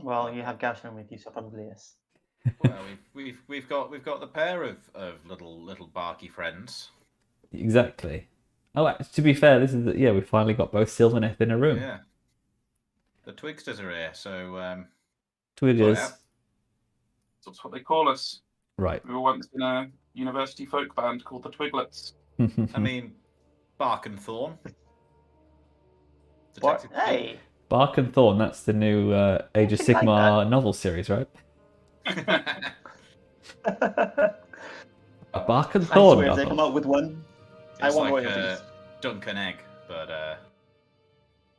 Well, you have Gougethorn with you, so probably yes. Well, we've got the pair of little barky friends. Exactly. Oh, to be fair, this is we finally got both Sylvaneth in a room. Yeah. The Twigsters are here, so Twiggers. That's what they call us. Right. We were once in a university folk band called the Twiglets. I mean, Bark and Thorn. What? Hey! Bark and Thorn, that's the new Age of Sigmar novel series, right? A Bark and Thorn I swear, novel. if they come out with one, It's I want like royalties. Dunk and Egg, but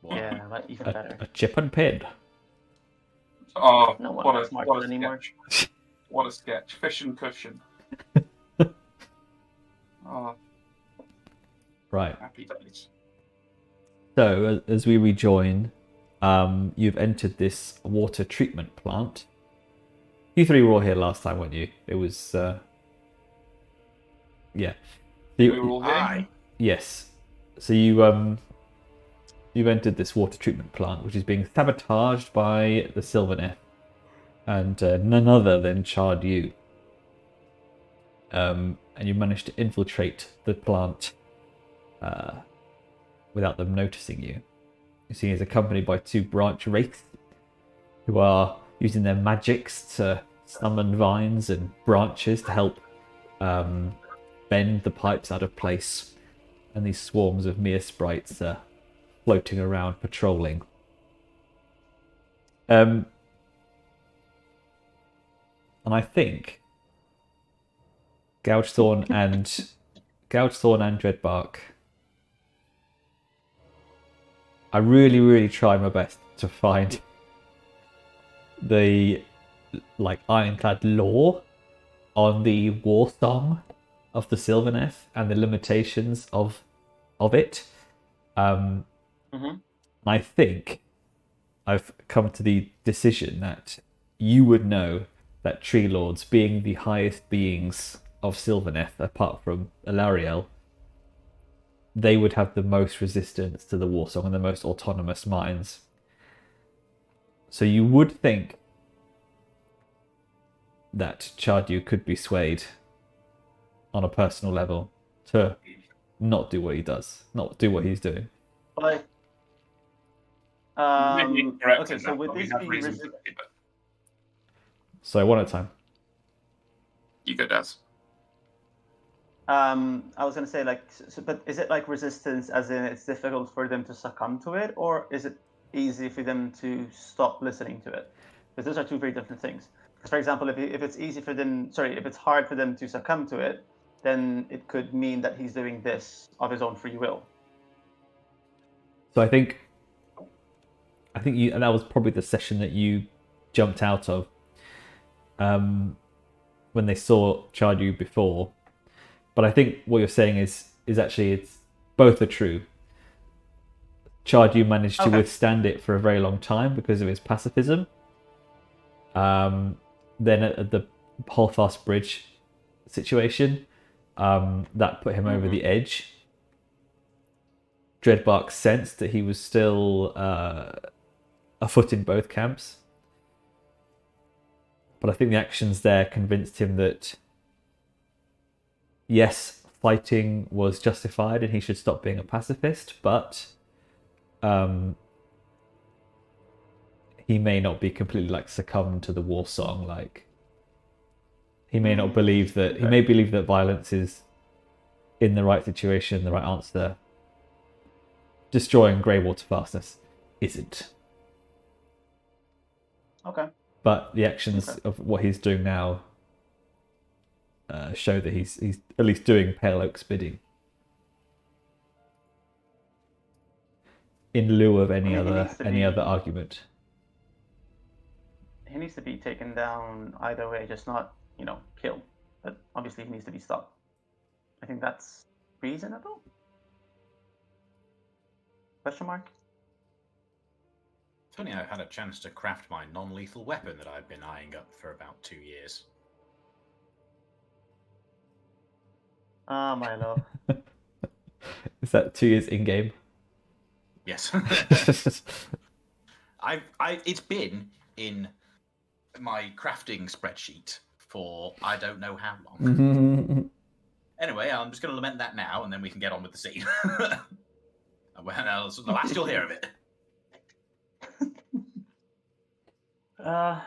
Yeah, like, even better. A chip and pin. Oh, No one what likes a Martin anymore. sketch. What a sketch. Fish and cushion. Oh, Right. happy days. So, as we rejoin, you've entered this water treatment plant. You three were all here last time, weren't you? It was, yeah. We were all here. aye. Yes. So you've entered this water treatment plant, which is being sabotaged by the Sylvaneth and none other than Charred Yew. And you managed to infiltrate the plant without them noticing you. You see, he's accompanied by two branch wraiths who are using their magics to summon vines and branches to help bend the pipes out of place. And these swarms of mere sprites are floating around, patrolling. And I think Gougethorn and Dreadbark. I really try my best to find the ironclad lore on the war song of the Sylvaneth and the limitations of it. I think I've come to the decision that you would know that Tree Lords, being the highest beings of Sylvaneth, apart from Alariel, they would have the most resistance to the war song and the most autonomous minds. So you would think that Charred Yew could be swayed on a personal level to not do what he does, not do what he's doing. But, Correct okay, in so that, would but we this have be reasons to believe it. So one at a time. You go, Daz. I was gonna say but is it like resistance, as in it's difficult for them to succumb to it, or is it easy for them to stop listening to it? Because those are two very different things. Because for example, if it's hard for them to succumb to it, then it could mean that he's doing this of his own free will. So I think you, and that was probably the session that you jumped out of when they saw Charred Yew before. But I think what you're saying is actually it's both are true. Charred Yew managed to withstand it for a very long time because of his pacifism. Then at the Holfast Bridge situation, that put him over the edge. Dreadbark sensed that he was still afoot in both camps. But I think the actions there convinced him that yes, fighting was justified and he should stop being a pacifist, but he may not be completely succumbed to the war song. He may not believe that. He may believe that violence is in the right situation, the right answer. Destroying Greywater fastness isn't. Okay. But the actions of what he's doing now show that he's at least doing Pale Oak's bidding. In lieu of any other argument. He needs to be taken down either way, just not, killed. But obviously he needs to be stopped. I think that's reasonable? Question mark? If only I had a chance to craft my non-lethal weapon that I've been eyeing up for about 2 years. Ah, Milo. Is that 2 years in game? Yes. It's been in my crafting spreadsheet for I don't know how long. Anyway, I'm just going to lament that now, and then we can get on with the scene. Well, the last you'll hear of it. I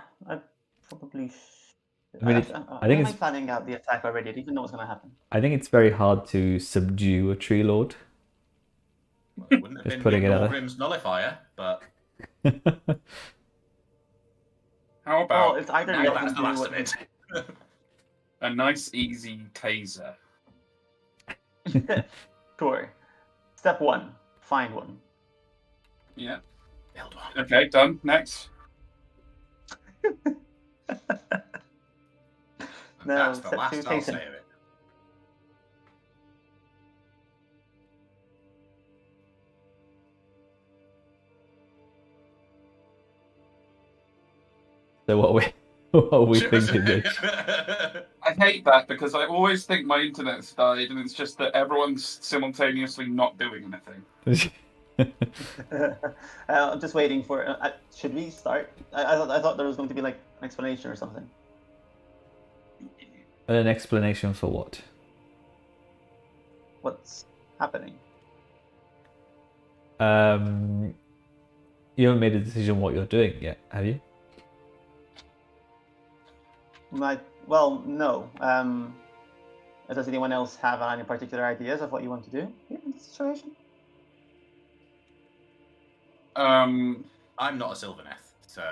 probably. I mean, I think am it's planning out the attack already. I didn't even know what's going to happen. I think it's very hard to subdue a tree lord. Well, it wouldn't have Just been putting it out Norgrim's nullifier, but How Well, about it's either now let that's him the do last what of it. a nice, easy taser? Sure. Step 1, find one. Yeah. Build one. Okay, done. Next. No, That's the step 2, last I'll taste say him. of it. So what are we thinking, Mitch? I hate that because I always think my internet's died, and it's just that everyone's simultaneously not doing anything. I'm just waiting for. Should we start? I thought there was going to be like an explanation or something. An explanation for what? What's happening? You haven't made a decision what you're doing yet, have you? Well, no. Does anyone else have any particular ideas of what you want to do here in this situation? Um, I'm not a Sylvaneth, so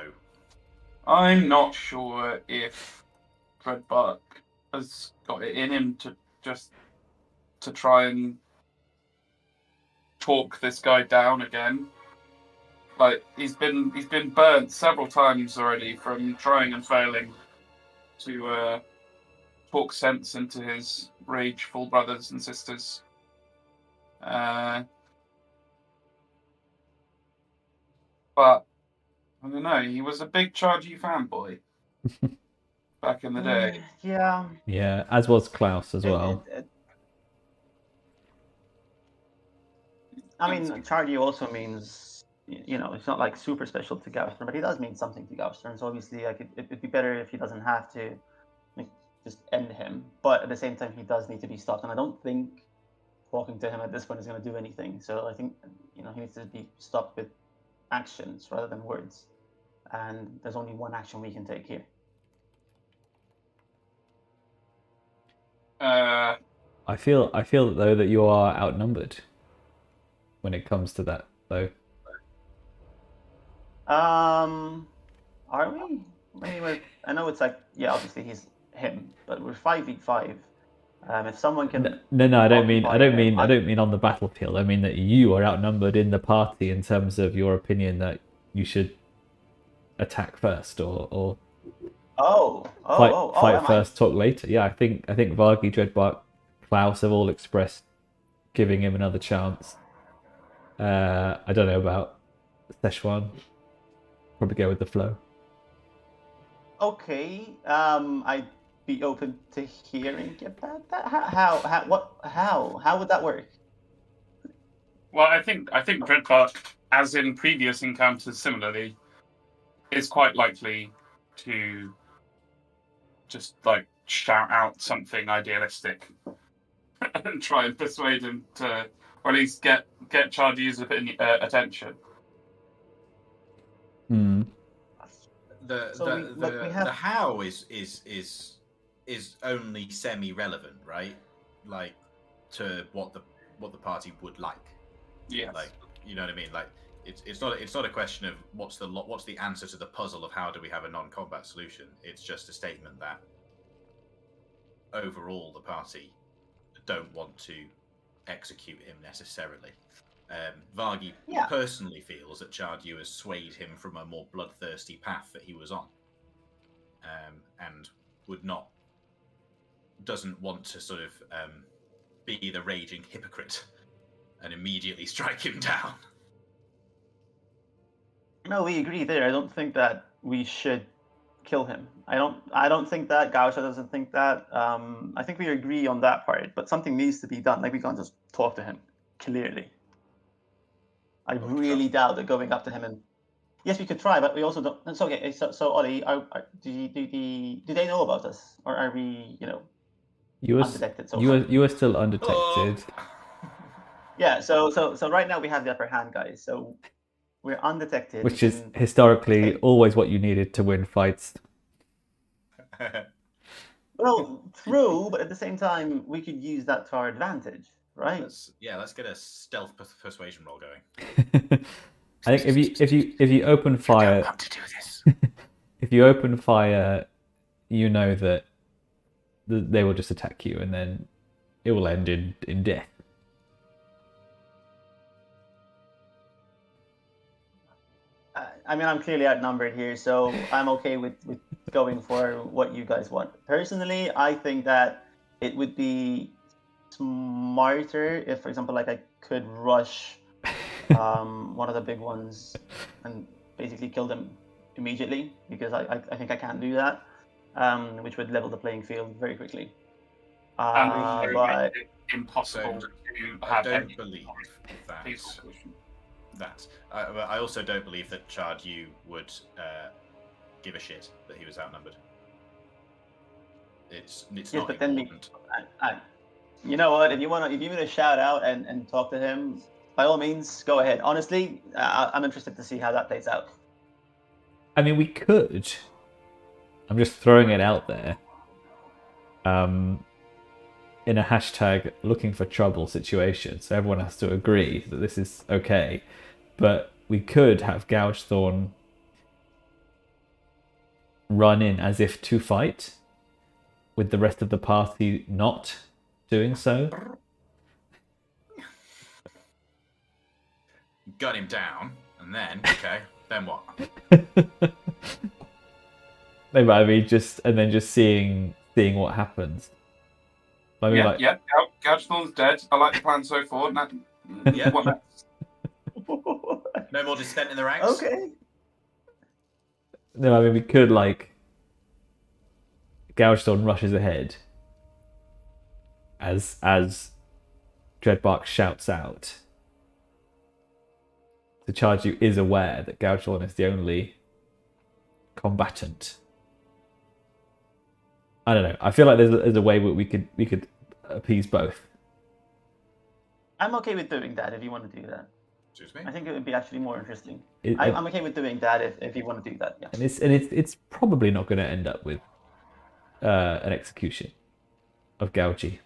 I'm not sure if Dreadbark has got it in him to try and talk this guy down again. Like he's been burnt several times already from trying and failing to talk sense into his rageful brothers and sisters. But I don't know. He was a big Charred Yew fanboy back in the day. Yeah. Yeah, as was Klaus as well. I mean, Charred Yew also means, it's not like super special to Gougethorn, but he does mean something to Gougethorn. So obviously, like it'd be better if he doesn't have to, like, just end him. But at the same time, he does need to be stopped, and I don't think talking to him at this point is going to do anything. So I think he needs to be stopped with actions rather than words. And there's only one action we can take here. I feel though that you are outnumbered when it comes to that, though. Are we? I know it's like, yeah, obviously he's him, but we're 5v5. If someone can, No, I don't mean occupy on the battlefield. I mean that you are outnumbered in the party in terms of your opinion that you should attack first or fight first, talk later. Yeah, I think Vargi, Dreadbark, Klaus have all expressed giving him another chance. I don't know about Sichuan. Probably go with the flow. Okay, I'd be open to hearing about that. How would that work? Well, I think Dreadbark, as in previous encounters, similarly, is quite likely to just like shout out something idealistic and try and persuade him to, or at least get Charred Yew's attention. Hmm. The how is only semi-relevant, right? Like to what the party would like. Yes. Like, you know what I mean? Like it's not a question of what's the answer to the puzzle of how do we have a non-combat solution. It's just a statement that overall the party don't want to execute him necessarily. Vargi personally feels that Charred Yew has swayed him from a more bloodthirsty path that he was on, and doesn't want to sort of be the raging hypocrite and immediately strike him down. No, we agree there. I don't think that we should kill him. I don't think that. Gausha doesn't think that. I think we agree on that part, but something needs to be done. Like, we can't just talk to him clearly. I really doubt that going up to him and Yes, we could try, but we also don't. It's okay. So Ollie, do they know about us, or are we, undetected so far? You are still undetected. Yeah. So right now we have the upper hand, guys. So we're undetected, which is historically always what you needed to win fights. Well, true, but at the same time, we could use that to our advantage, right? Let's get a stealth persuasion roll going. I think if you open fire, you don't want to do this. If you open fire, you know that they will just attack you, and then it will end in death. I mean, I'm clearly outnumbered here, so I'm okay with going for what you guys want. Personally, I think that it would be smarter if, for example, like I could rush one of the big ones and basically kill them immediately, because I think I can do that, which would level the playing field very quickly. But impossible So, to I have don't any believe that. people. I also don't believe that Charred Yew would give a shit that he was outnumbered. It's yes, not but then important. you know what? If you want to shout out and talk to him, by all means, go ahead. Honestly, I'm interested to see how that plays out. I mean, we could. I'm just throwing it out there. In a hashtag looking for trouble situation, so everyone has to agree that this is okay. But we could have Gougethorn run in as if to fight, with the rest of the party not doing so. Gun him down, and then then what? No, but I mean, just seeing what happens. I mean, Gougethorn's dead. I like the plan so far. Yeah. What next? No more dissent in the ranks. Okay. No, I mean, we could, Gougethorn rushes ahead as Dreadbark shouts out. The Charred Yew is aware that Gougethorn is the only combatant. I don't know. I feel like there's a way we could appease both. I'm okay with doing that if you want to do that. Excuse me? I think it would be actually more interesting. I'm okay with doing that if you want to do that. Yeah. And it's probably not going to end up with an execution of Gougy.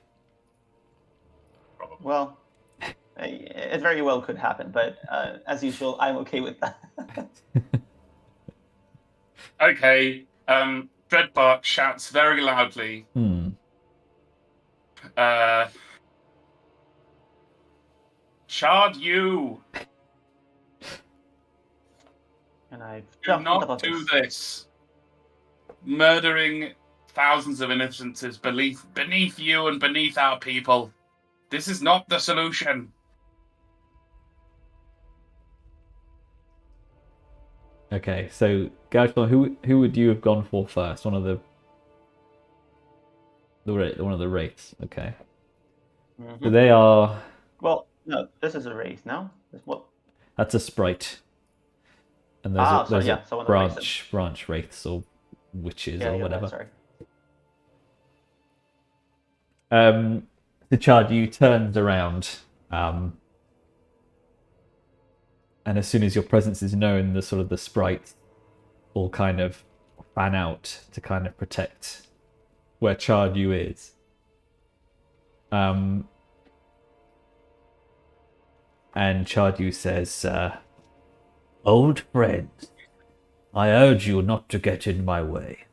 Probably. Well, it very well could happen, but as usual, I'm okay with that. Okay. Dreadbark shouts very loudly. Charred Yew, And I do not do this. Murdering thousands of innocents beneath you and beneath our people. This is not the solution. Okay, so Gougethorn, who would you have gone for first? One of the wraiths. Okay. Mm-hmm. So they are. Well, no, this is a wraith now. What? That's a sprite. And there's a branch wraiths or witches or whatever. The Charred Yew turns around, and as soon as your presence is known, the sprites all kind of fan out to kind of protect where Charred Yew is. And Charred Yew says, "Old friend, I urge you not to get in my way.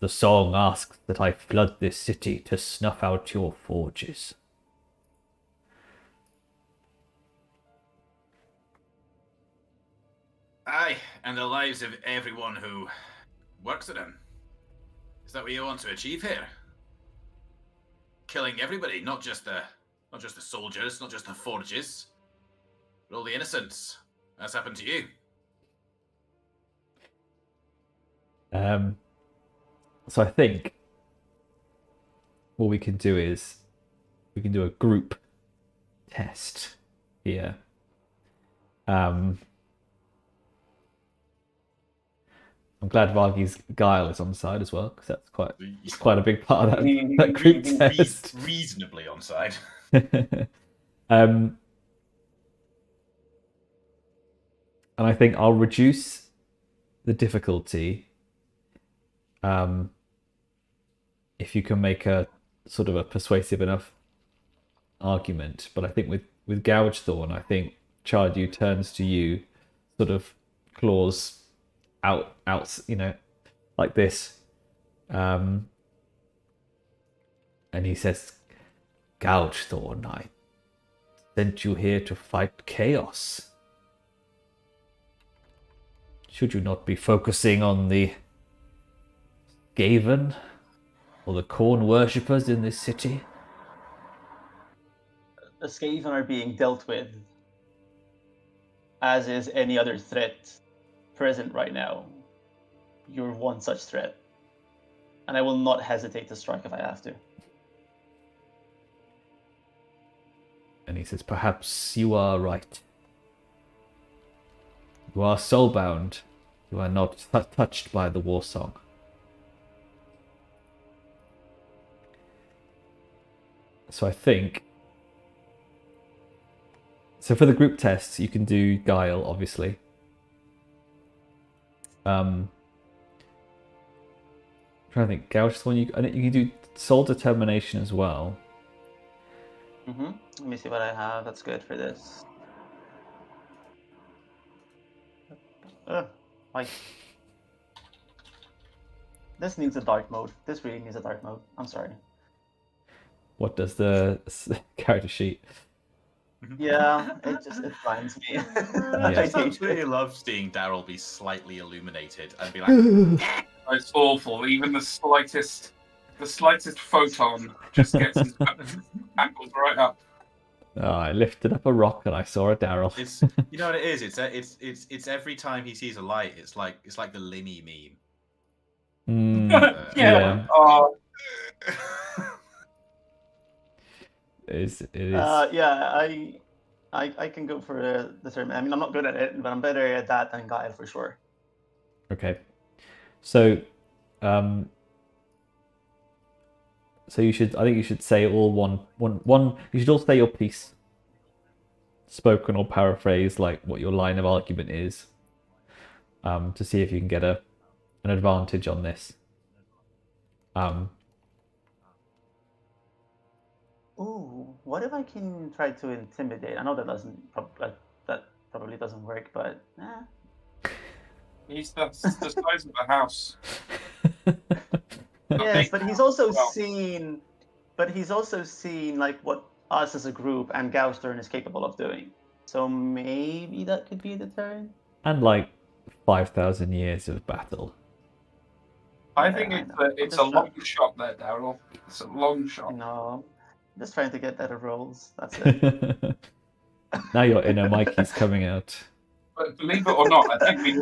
The song asks that I flood this city to snuff out your forges." Aye, and the lives of everyone who works at them. Is that what you want to achieve here? Killing everybody, not just the soldiers, not just the forges, but all the innocents. That's happened to you. So I think what we can do is we can do a group test here. I'm glad Vargi's guile is on the side as well, because that's quite a big part of that group test. Reasonably on side. And I think I'll reduce the difficulty if you can make a sort of a persuasive enough argument. But I think with Gougethorn, I think Charred Yew turns to you, sort of claws out, like this, and he says, "Gougethorn, I sent you here to fight chaos. Should you not be focusing on the Skaven or the corn worshippers in this city?" The Skaven are being dealt with, as is any other threat present right now. You're one such threat, and I will not hesitate to strike if I have to. And he says, "Perhaps you are right. You are soulbound. You are not touched by the war song." So I think... So for the group tests, you can do Guile, obviously. I'm trying to think. Gougethorn, I think you can do Soul Determination as well. Let me see what I have that's good for this. Why? This needs a dark mode. This really needs a dark mode. I'm sorry. What does the character sheet? Yeah, it finds me. I just absolutely love seeing Daryl be slightly illuminated and be like, it's awful. Even the slightest photon just gets his ankles right up. Oh, I lifted up a rock and I saw a Daryl. It's you know what it is. It's every time he sees a light, it's like the Limmy meme. Yeah. It is. Yeah, I can go for the term. I mean, I'm not good at it, but I'm better at that than Guile for sure. Okay, so so you should. I think you should say all one. You should all say your piece, spoken or paraphrased, like what your line of argument is, to see if you can get an advantage on this. Ooh, what if I can try to intimidate? I know that probably doesn't work, but He's the size of the house. Yes, but he's also seen like what us as a group and Gougethorn is capable of doing. So maybe that could be a deterrent. And like 5,000 years of battle. I think it's a long shot there, Daryl. It's a long shot. No, I'm just trying to get better rolls. That's it. Now your inner Mikey's coming out. But believe it or not, I think we'd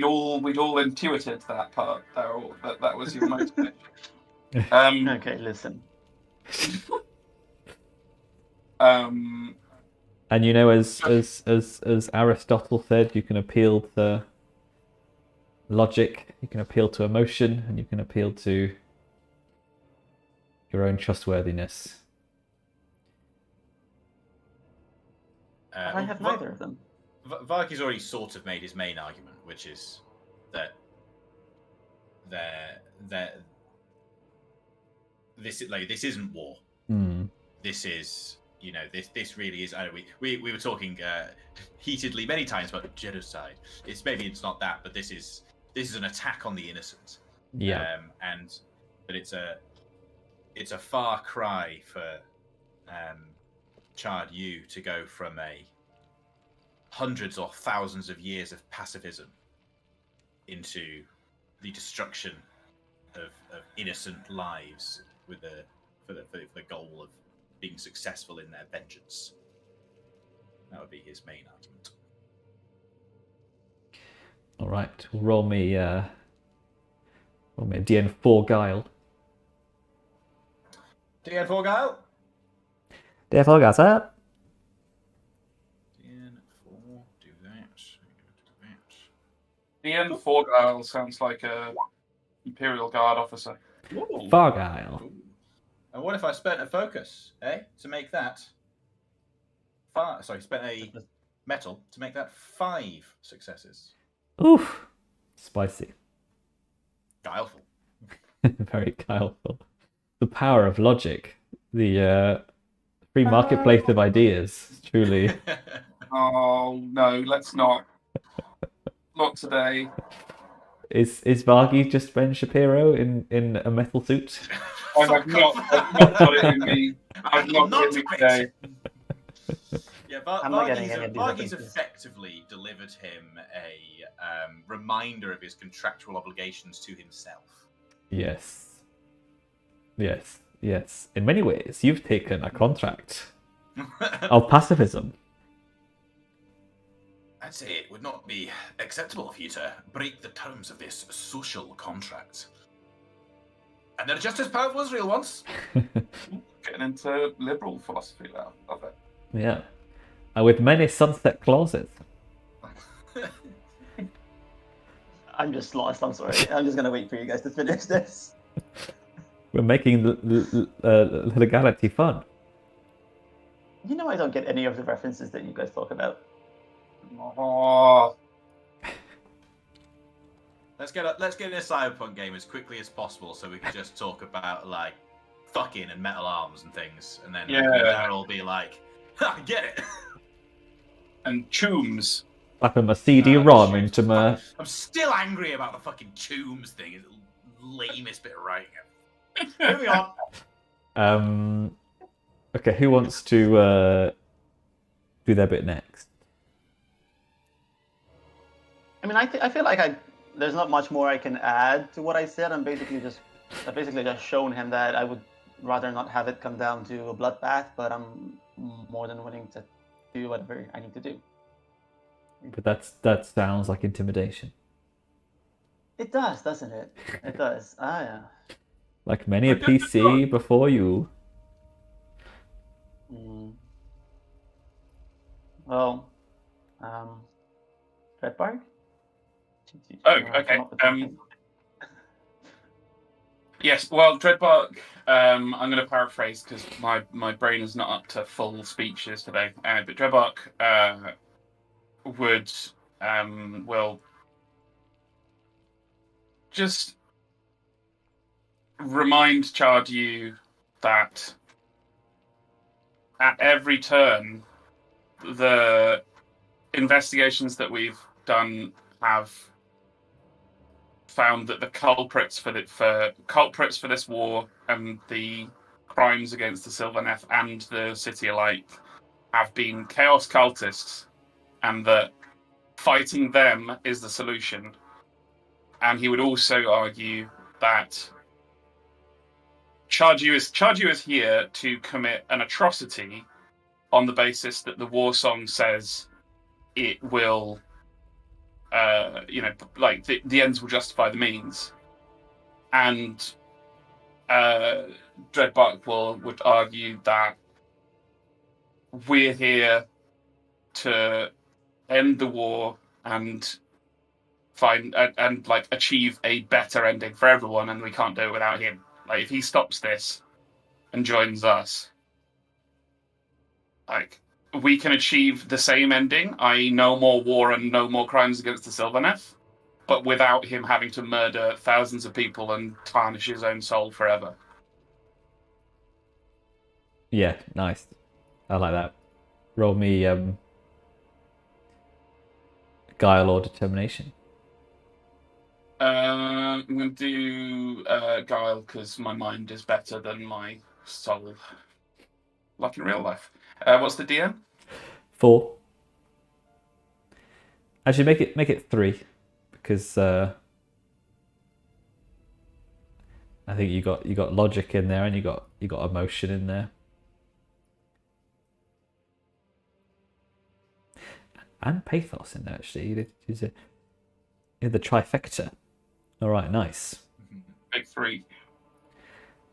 all intuited that part, Daryl. That was your motivation. Okay, listen. And you know, as Aristotle said, you can appeal to logic, you can appeal to emotion, and you can appeal to your own trustworthiness. I have neither of them. Vargi's already sort of made his main argument, which is that this isn't war. This is, this really is. We were talking heatedly many times about genocide. It's not that, but this is an attack on the innocent. Yeah. But it's a far cry for Charred Yew to go from a hundreds or thousands of years of pacifism into the destruction of innocent lives for the goal of being successful in their vengeance. That would be his main argument. All right, roll me a DN4 Guile. DN4 Guile? DN4 Guile, sir. DN4, do that. The end Forgyle sounds like a Imperial Guard officer. Ooh. Fargile. Ooh. And what if I spent a focus, to make that spent a metal to make that 5 successes. Oof. Spicy. Guileful. Very guileful. The power of logic. The free marketplace of ideas. Truly. Oh no, let's not. Not today. Is Vargi just Ben Shapiro in a metal suit? I've not got it in me. I've not got it in me today. Yeah, I'm not getting any of these Vargi's references. effectively delivered him a reminder of his contractual obligations to himself. Yes. Yes. Yes. In many ways, you've taken a contract of pacifism. I'd say it would not be acceptable for you to break the terms of this social contract. And they're just as powerful as real ones. Getting into liberal philosophy now. Love it. Yeah. And with many sunset clauses. I'm just lost. I'm sorry. I'm just gonna wait for you guys to finish this. We're making legality fun. You know I don't get any of the references that you guys talk about. Oh, Let's get in a cyberpunk game as quickly as possible, so we can just talk about like fucking and metal arms and things, and then that'll all be like, I get it. and Chooms. Slapping my CD-ROM into my... I'm still angry about the fucking tombs thing. It's the lamest bit of writing ever. Moving on. Okay, who wants to do their bit next? I mean, I feel like there's not much more I can add to what I said. I've basically just shown him that I would rather not have it come down to a bloodbath, but I'm more than willing to do whatever I need to do. But that sounds like intimidation. It does, doesn't it? It does. Ah, yeah. Like many a PC before you. Well, Dreadbark? Oh, okay. Yes, well, Dreadbark, I'm going to paraphrase because my brain is not up to full speeches today. But Dreadbark will just remind Charred Yew that at every turn, the investigations that we've done have found that the culprits for this war and the crimes against the Sylvaneth and the city alike have been chaos cultists, and that fighting them is the solution. And he would also argue that Charred Yew is here to commit an atrocity on the basis that the war song says it will, the ends will justify the means. And Dreadbark would argue that we're here to end the war and find and achieve a better ending for everyone, and we can't do it without him. Like, if he stops this and joins us, we can achieve the same ending, i.e. no more war and no more crimes against the Sylvaneth, but without him having to murder thousands of people and tarnish his own soul forever. Yeah, nice. I like that. Roll me guile or determination. I'm going to do guile because my mind is better than my soul, like in real life. What's the DM? 4. Actually, make it 3, because I think you got logic in there and you got emotion in there, and pathos in there. Actually, you did the trifecta. All right, nice. Big 3.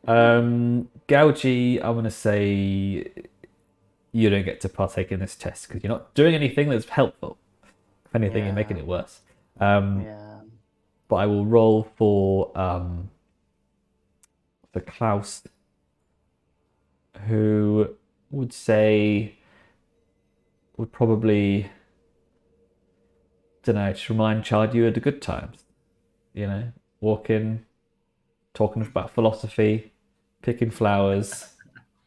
Gougy, I'm gonna say you don't get to partake in this test because you're not doing anything that's helpful. If anything, you're making it worse. Yeah. But I will roll for Klaus, who would probably, don't know, just remind Charred Yew of the good times. You know, walking, talking about philosophy, picking flowers.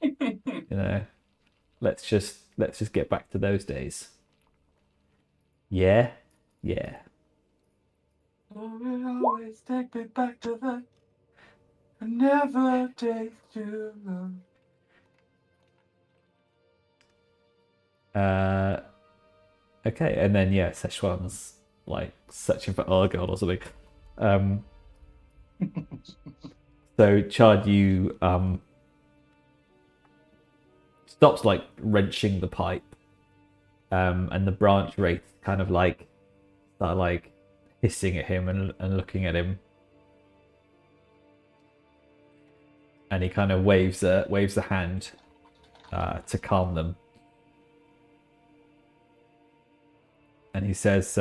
You know, let's just get back to those days. Yeah. Always take me back to that. I never take too long. Okay, and then Sichuan's like searching for Argyle or something. So Charred Yew stops like wrenching the pipe, and the branch wraiths kind of like start like hissing at him and looking at him, and he kind of waves a hand to calm them. And he says,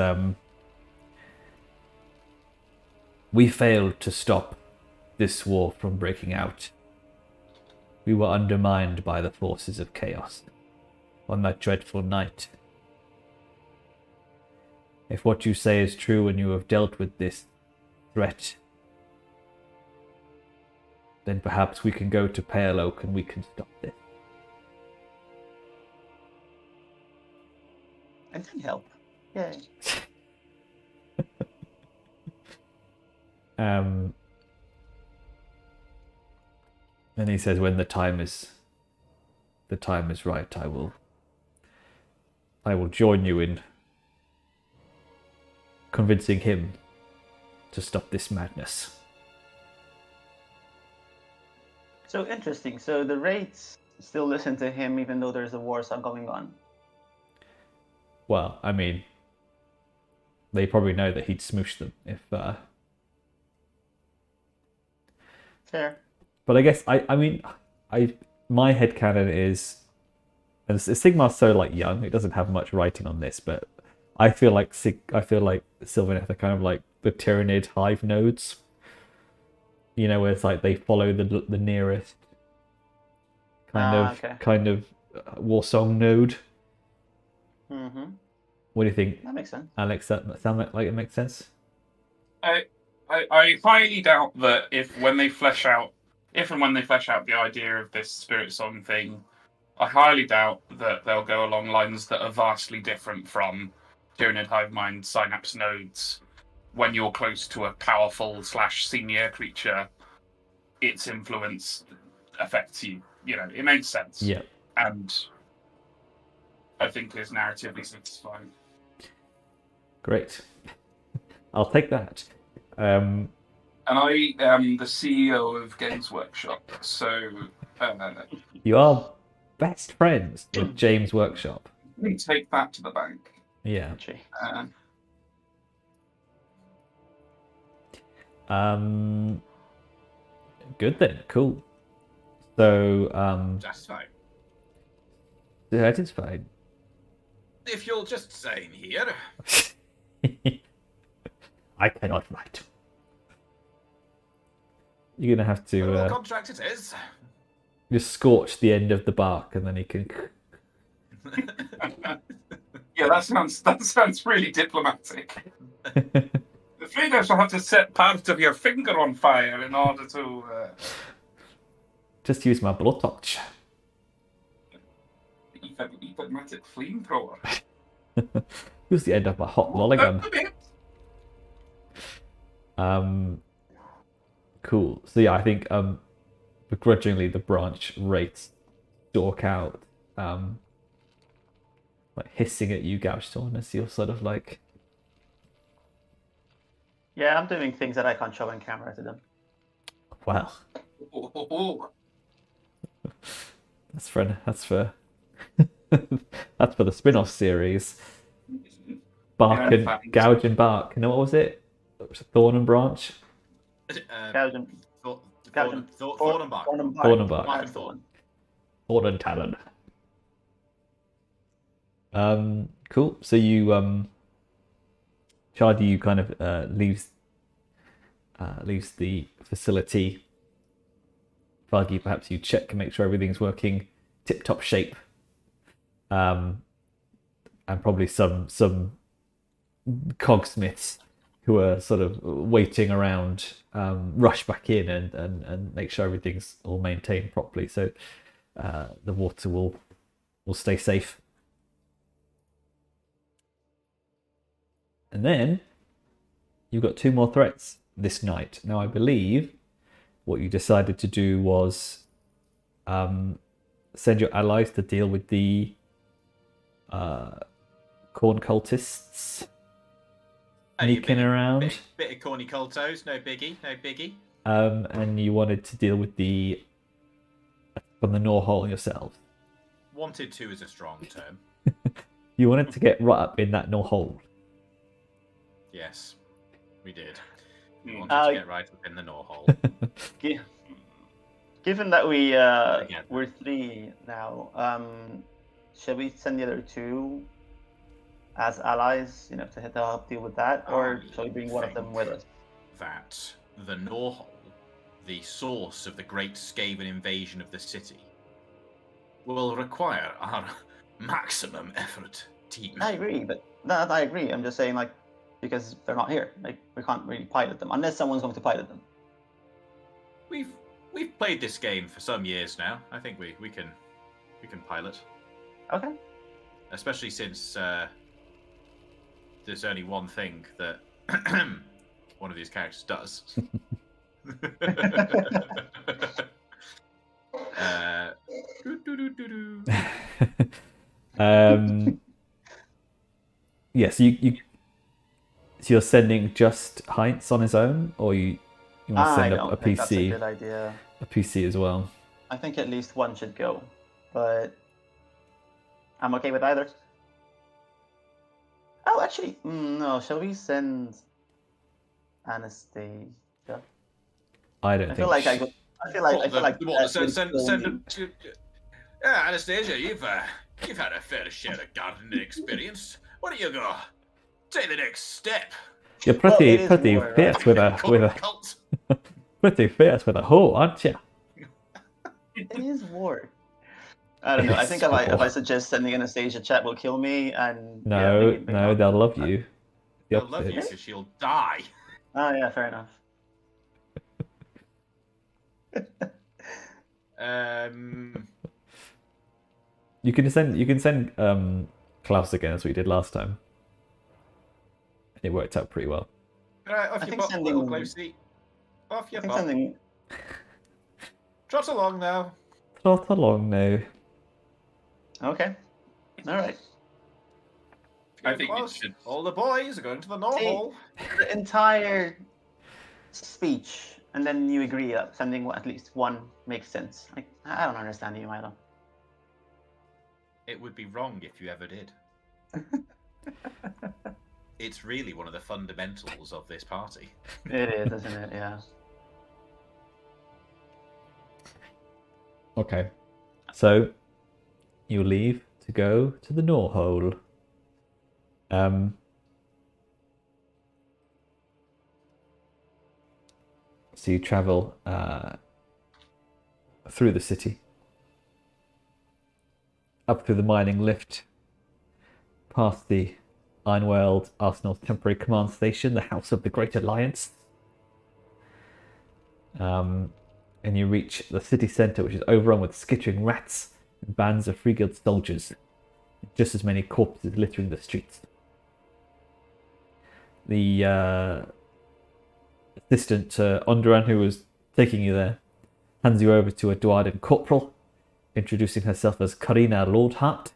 we failed to stop this war from breaking out. We were undermined by the forces of chaos on that dreadful night. If what you say is true and you have dealt with this threat, then perhaps we can go to Pale Oak and we can stop this. I can help. Yay. And he says, when the time is right, I will join you in convincing him to stop this madness. So interesting. So the Wraiths still listen to him even though there's a war going on. Well, I mean, they probably know that he'd smoosh them if. Fair. But I guess my headcanon is, and Sigmar's so like young, it doesn't have much writing on this, but I feel like Sylvaneth are kind of like the Tyrannid hive nodes. You know, where it's like they follow the nearest kind of war song node. Mm-hmm. What do you think? That makes sense. Alex, that sound like it makes sense? I highly doubt that if and when they flesh out the idea of this spirit song thing, I highly doubt that they'll go along lines that are vastly different from Tyrannid hive mind synapse nodes. When you're close to a powerful / senior creature, its influence affects you. You know, it makes sense. Yeah. And I think it's narratively satisfying. Great. I'll take that. And I am the CEO of Games Workshop, so you are best friends with James Workshop. We take that to the bank. Yeah. Good then. Cool. So That's fine. Yeah, it is fine. If you'll just sign here. I cannot write. You're gonna have to what contract it is. just scorch the end of the bark and then you can Yeah, that sounds really diplomatic. Afraid I shall have to set part of your finger on fire in order to just use my blowtorch. Diplomatic flamethrower. Use the end of my hot lollygun. Cool. So yeah, I think begrudgingly the branch wraiths stalk out, like hissing at you, Gougethorn, as you're sort of like. Yeah, I'm doing things that I can't show on camera to them. Wow. That's for that's for the spin-off series. Bark and Gouge and Bark. And what was it? Thorn and Branch? Thorn and Bark. Thorn and Bark. Thorn and Talon. Cool. So you Charred Yew kind of leaves the facility. Vargi, perhaps you check and make sure everything's working tip-top shape. And probably some cogsmiths who are sort of waiting around rush back in and make sure everything's all maintained properly, so the water will stay safe. And then you've got 2 more threats this night. Now, I believe what you decided to do was send your allies to deal with the corn cultists sneaking around. Bit of corny cultos, no biggie. And you wanted to deal with from the Norhole yourselves. Wanted to is a strong term. You wanted to get right up in that Norhole. Yes, we did. We wanted to get right up in the Norhole. Given that we're 3 now, shall we send the other 2 as allies, to help deal with that, or shall we bring one of them with us? That the Norhole, the source of the great Skaven invasion of the city, will require our maximum effort, team. I agree, but I agree. I'm just saying, because they're not here, we can't really pilot them unless someone's going to pilot them. We've played this game for some years now. I think we can pilot. Okay. Especially since there's only one thing that one of these characters does. Yes, so you're sending just Heinz on his own, or you want to send up a PC? That's a good idea. A PC as well. I think at least one should go, but I'm okay with either. Oh, actually, no. Shall we send Anastasia? I don't think. I feel like. Anastasia, you've had a fair share of gardening experience. Why don't you go take the next step? You're pretty fierce with a pretty fierce with a hoe, aren't you? It is war. I don't know. I think if I suggest sending Anastasia, chat will kill me, and no, they'll love you. They'll love you, so she'll die. Oh yeah, fair enough. You can send Klaus again, as we did last time. It worked out pretty well. Right, off your butt, little Klausy. Off your butt. Trot along now. Trot along now. Okay. All right. I think you should. All the boys are going to the Norhole. The entire speech, and then you agree that sending at least one makes sense. I don't understand you, Milo. It would be wrong if you ever did. It's really one of the fundamentals of this party. It is, isn't it? Yeah. Okay. So you leave to go to the Norhole. So you travel through the city, up through the mining lift, past the Ironworld Arsenal's temporary command station, the House of the Great Alliance. And you reach the city centre, which is overrun with skittering rats and bands of Free Guild soldiers, just as many corpses littering the streets. The assistant Onderan, who was taking you there, hands you over to a Dwarden corporal, introducing herself as Karina Lordhart,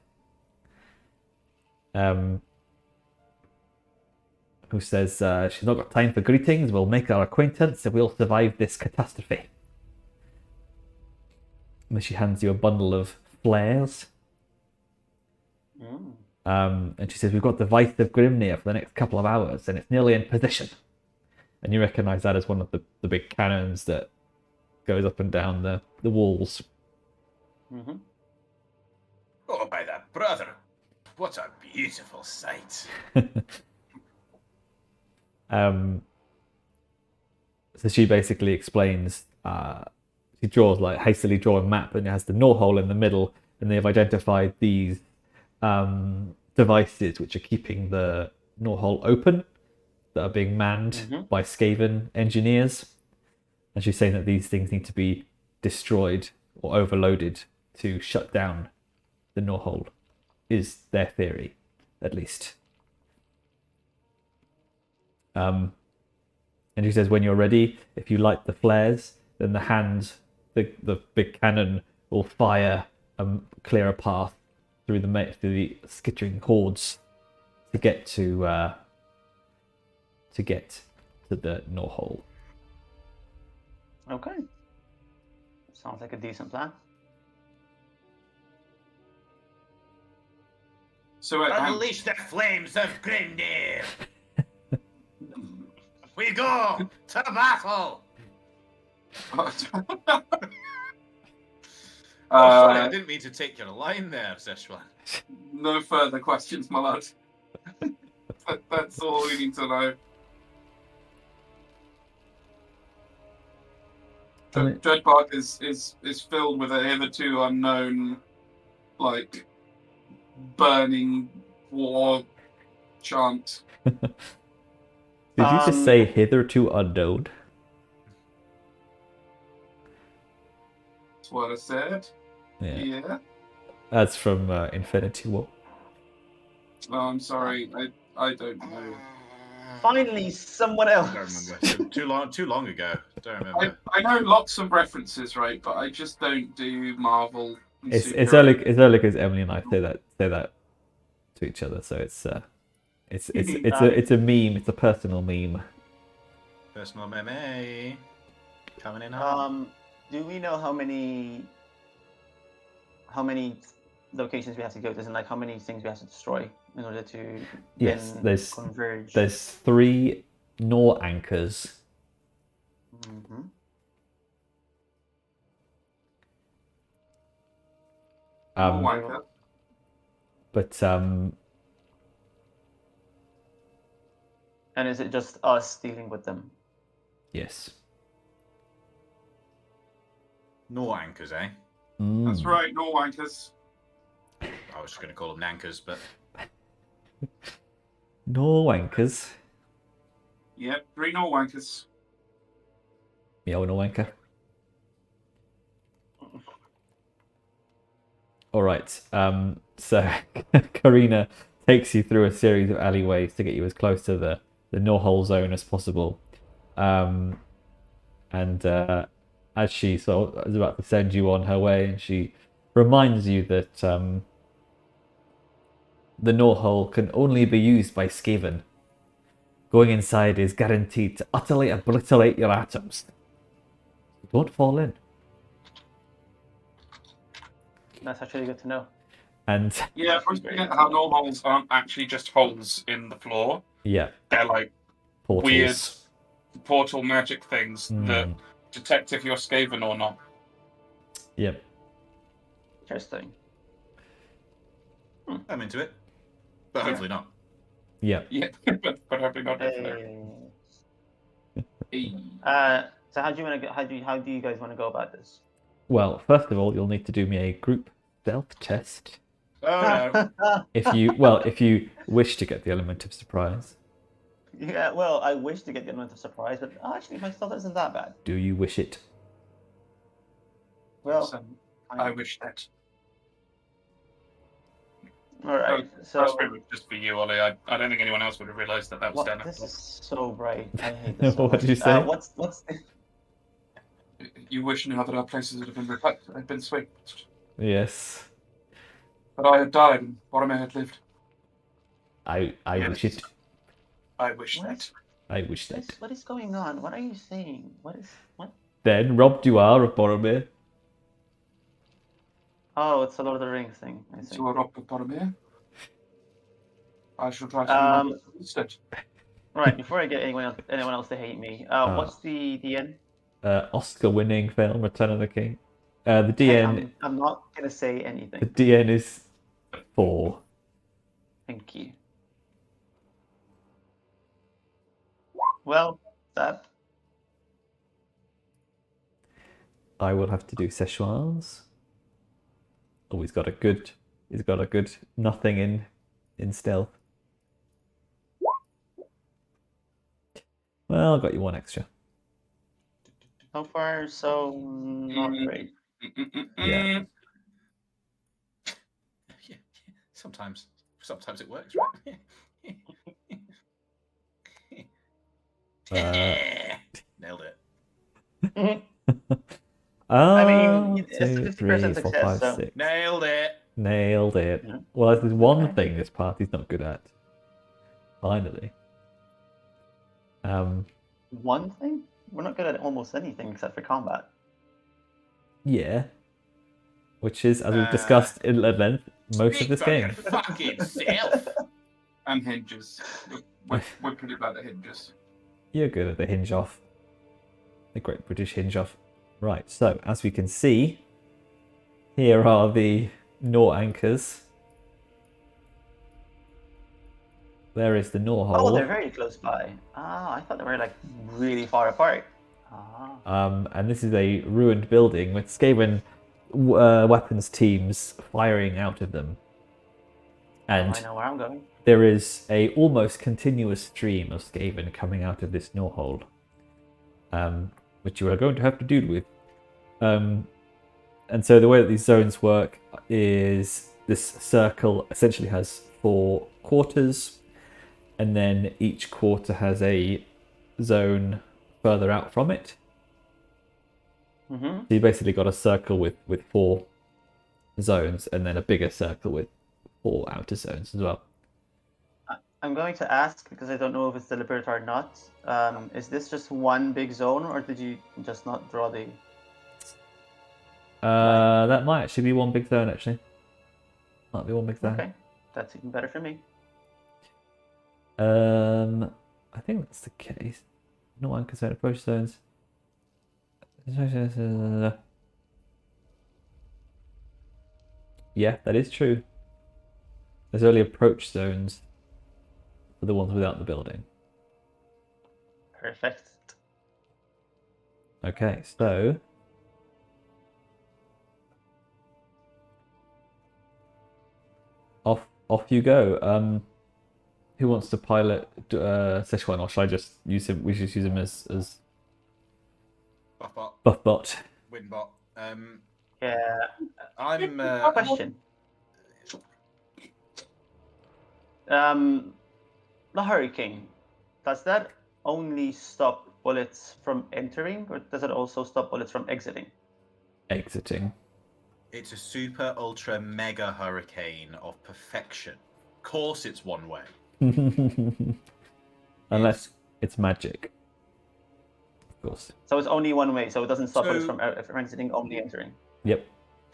who says she's not got time for greetings, we'll make our acquaintance and we'll survive this catastrophe. And then she hands you a bundle of flares. And she says, we've got the Vice of Grimnir for the next couple of hours, and it's nearly in position. And you recognise that as one of the big cannons that goes up and down the walls. Mm-hmm. Oh, by the brother, what a beautiful sight. So she basically explains. She draws hastily draw a map, and it has the North hole in the middle, and they've identified these devices which are keeping the North hole open, that are being manned by Skaven engineers. And she's saying that these things need to be destroyed or overloaded to shut down the North hole, is their theory, at least. And she says, when you're ready, if you light the flares, then the big cannon will fire and clear a path through the skittering hordes to get to the North hole. Okay. Sounds like a decent plan. So unleash the flames of Grimnir. We go to battle. Sorry, I didn't mean to take your line there, Sichuan. No further questions, my lad. That's all we need to know. Dreadbark is filled with a hitherto unknown, burning war chant. Did you just say hitherto unknown? That's what I said. Yeah. That's from Infinity War. Oh, I'm sorry. I don't know. Finally, someone else. I don't remember. Too long ago. Don't remember. I know lots of references, right? But I just don't do Marvel. It's only because Emily and I say that to each other, so it's a meme. It's a personal meme. Personal meme coming in. Do we know how many locations we have to go to, and how many things we have to destroy in order to converge? There's 3 Nor anchors. Mm-hmm. But and is it just us dealing with them? Yes. No anchors, eh? That's right, no anchors. I was just going to call them nankers, but... No anchors? Yep, 3 no wankers. Meow no wanker. Alright, so Karina takes you through a series of alleyways to get you as close to the no-hole zone as possible. And as she sort of is about to send you on her way, and she reminds you that the no-hole can only be used by Skaven. Going inside is guaranteed to utterly obliterate your atoms. Don't fall in. That's actually good to know. And yeah, how no holes aren't actually just holes in the floor. Yeah, they're like portals. Weird portal magic things that detect if you're Skaven or not. Yep. Interesting. I'm into it, but hopefully not. Yeah. Yeah, but hopefully not. So how do you guys want to go about this? Well, first of all, you'll need to do me a group stealth test. Oh no. if you wish to get the element of surprise. Yeah, well, I wish to get the element of surprise, but actually my stealth isn't that bad. Do you wish it? Well, I wish that. Alright, so... That's pretty much just for you, Ollie. I don't think anyone else would have realised that was down. This is so bright. I hate this so What much. did you say? What's You wish now that our places had been reflected, had been switched. Yes. But I had died and Boromir had lived. I wish it. I wish that. I wish that. What is going on? What are you saying? What? Then robbed you are of Boromir. Oh, it's a Lord of the Rings thing. I see. So I robbed Boromir. I shall try to do instead. Right, before I get anyone else to hate me, what's the DN? Oscar-winning film, Return of the King. The DN. I'm not gonna say anything. The DN is 4. Thank you. Well, that. I will have to do Sichuan's. Oh, he's got a good nothing in stealth. Well, I got you one extra. So far, so not great. Yeah. Sometimes it works, right? Nailed it. I mean, it's a 2, 50% 3, 4, success, 5, so 6. Nailed it. Nailed it. Yeah. Well, there's one Okay. thing this party's not good at. Finally. One thing? We're not good at almost anything except for combat. Yeah. Which is, as we've discussed at length, most of this game. Fucking self. And hinges. We're pretty bad at hinges. You're good at the hinge off. The Great British Hinge Off. Right, so as we can see, here are the Nor anchors. There is the Nor hole. Oh, they're very close by. Ah, I thought they were like really far apart. Ah. And this is a ruined building with Skaven weapons teams firing out of them. And I know where I'm going. there is a almost continuous stream of Skaven coming out of this Nor hole, which you are going to have to deal with. And so the way that these zones work is this circle essentially has 4 quarters, and then each quarter has a zone further out from it. Mm-hmm. So you basically got a circle with 4 zones, and then a bigger circle with 4 outer zones as well. I'm going to ask, because I don't know if it's deliberate or not, is this just one big zone, or did you just not draw the... That might actually be one big zone, actually. Might be one big zone. Okay, that's even better for me. I think that's the case. No one concerned approach zones. Yeah, that is true. There's only approach zones for the ones without the building. Perfect. Okay, so off you go. Who wants to pilot Sichuan, or should I just use him? We should use him as buff bot. Winbot. Yeah. I'm. Question. The hurricane, does that only stop bullets from entering, or does it also stop bullets from exiting? Exiting. It's a super ultra mega hurricane of perfection. Of course, it's one way. Unless it's magic. Of course. So it's only one way, so it doesn't stop bullets from exiting, only entering. Yep.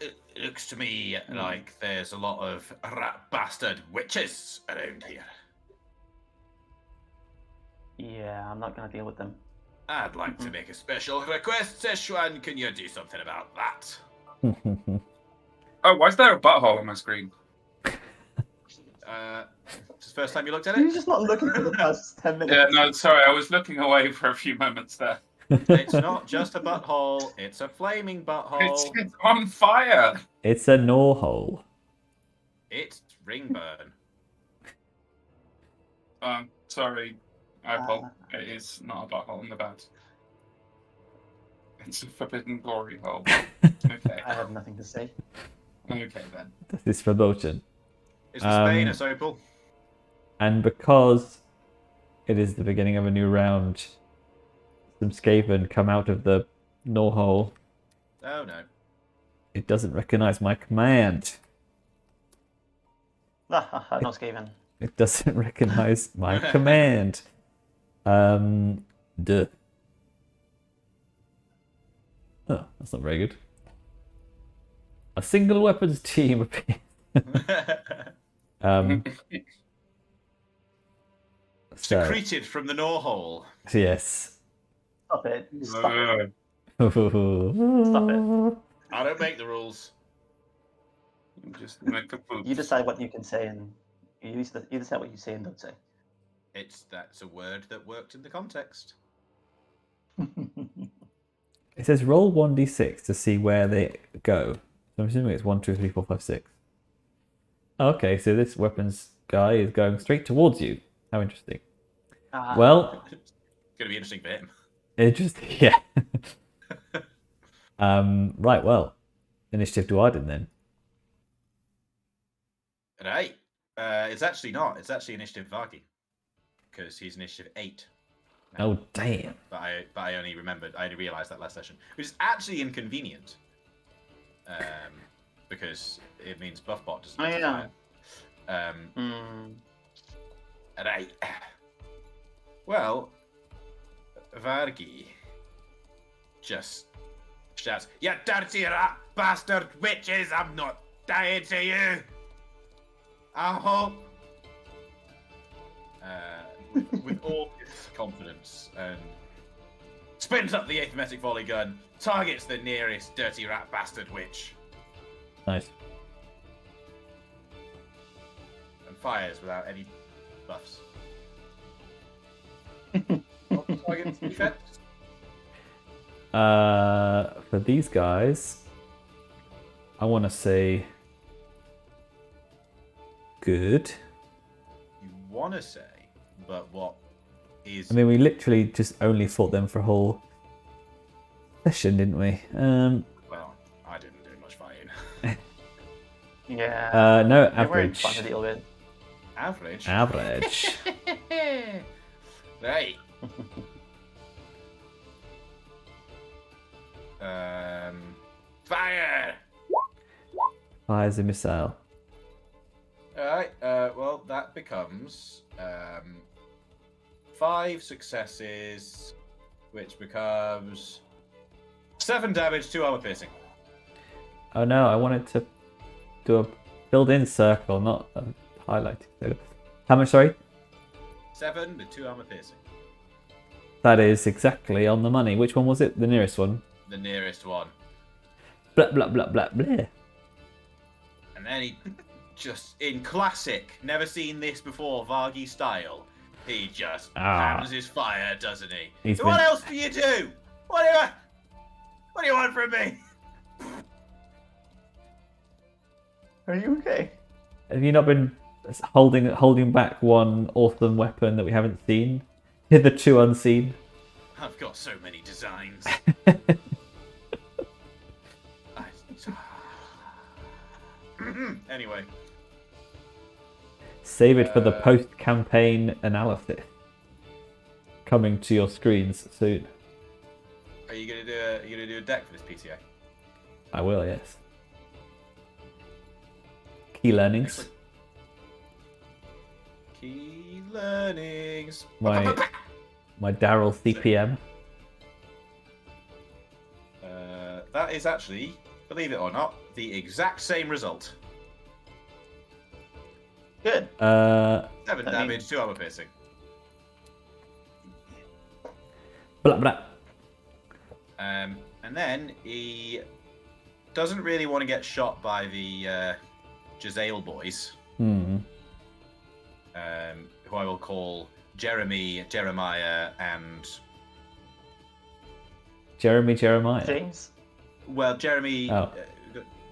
It looks to me like there's a lot of rat bastard witches around here. Yeah, I'm not gonna deal with them. I'd like to make a special request, Sichuan. Can you do something about that? Oh, why is there a butthole on my screen? It's the first time you looked at You're it? just not looking for the past 10 minutes. Yeah, no, sorry, I was looking away for a few moments there. It's not just a butthole, it's a flaming butthole. It's on fire! It's a Nor hole. It's ring burn. Sorry, I apologize. It is not a butthole in the bed. It's a forbidden glory hole. Okay. I have nothing to say. Okay then. This is promotion. Is the Spain a Opal? And because it is the beginning of a new round, some Skaven come out of the Nor hole. Oh no. It doesn't recognize my command. No, Skaven. It doesn't recognize my command. Duh. Oh, that's not very good. A single weapons team appears. Secreted from the Nor hole. Yes. Stop it. Stop it. Stop it. I don't make the rules. Just make a poop. You decide what you can say, and you decide what you say and don't say. That's a word that worked in the context. It says roll 1d6 to see where they go. So I'm assuming it's 1, 2, 3, 4, 5, 6. Okay, so this weapons guy is going straight towards you. How interesting. Well, it's gonna be interesting for him. Yeah. Right. Well, initiative to Arden then. Right. It's actually not. It's actually initiative Vargi, because he's initiative 8. now. Oh damn! But I only realised that last session, which is actually inconvenient. Because it means Buffbot doesn't. Oh yeah. Right. Well, Vargi just shouts, "You dirty rat bastard witches! I'm not dying to you. I hope." With all his confidence, and spins up the arithmetic volley gun, targets the nearest dirty rat bastard witch, Nice. and fires without any buffs. Target's defense. For these guys, I want to say good. You want to say, but what is? I mean, we literally just only fought them for a whole session, didn't we? Well, I didn't do much fighting. Yeah. No, They weren't average. fun to deal with. Average. Average. Right. Fire! Fires a missile. Alright, well, that becomes 5 successes, which becomes 7 damage, 2 armor piercing. Oh no, I wanted to do a build-in circle, not a highlighting circle. How much, sorry? 7 with 2 armor piercing. That is exactly on the money. Which one was it? The nearest one? The nearest one. Blah, blah, blah, blah, blah. And then he just, in classic, never seen this before, Vargi style, he just hams his fire, doesn't he? What else do you do? What do you want from me? Are you okay? Have you not been holding back one awesome weapon that we haven't seen? Hitherto unseen? I've got so many designs. Anyway. Save it for the post-campaign analysis. Coming to your screens soon. Are you gonna do a deck for this PTA? I will, yes. Key learnings. Excellent. Key learnings. My Daryl CPM. That is actually, believe it or not, the exact same result. Good. 7 damage, 2 armor piercing. Blah, blah. And then he doesn't really want to get shot by the Jezzail boys. Hmm. Who I will call Jeremy, Jeremiah, and... Jeremiah. James? Well, Jeremy... Oh.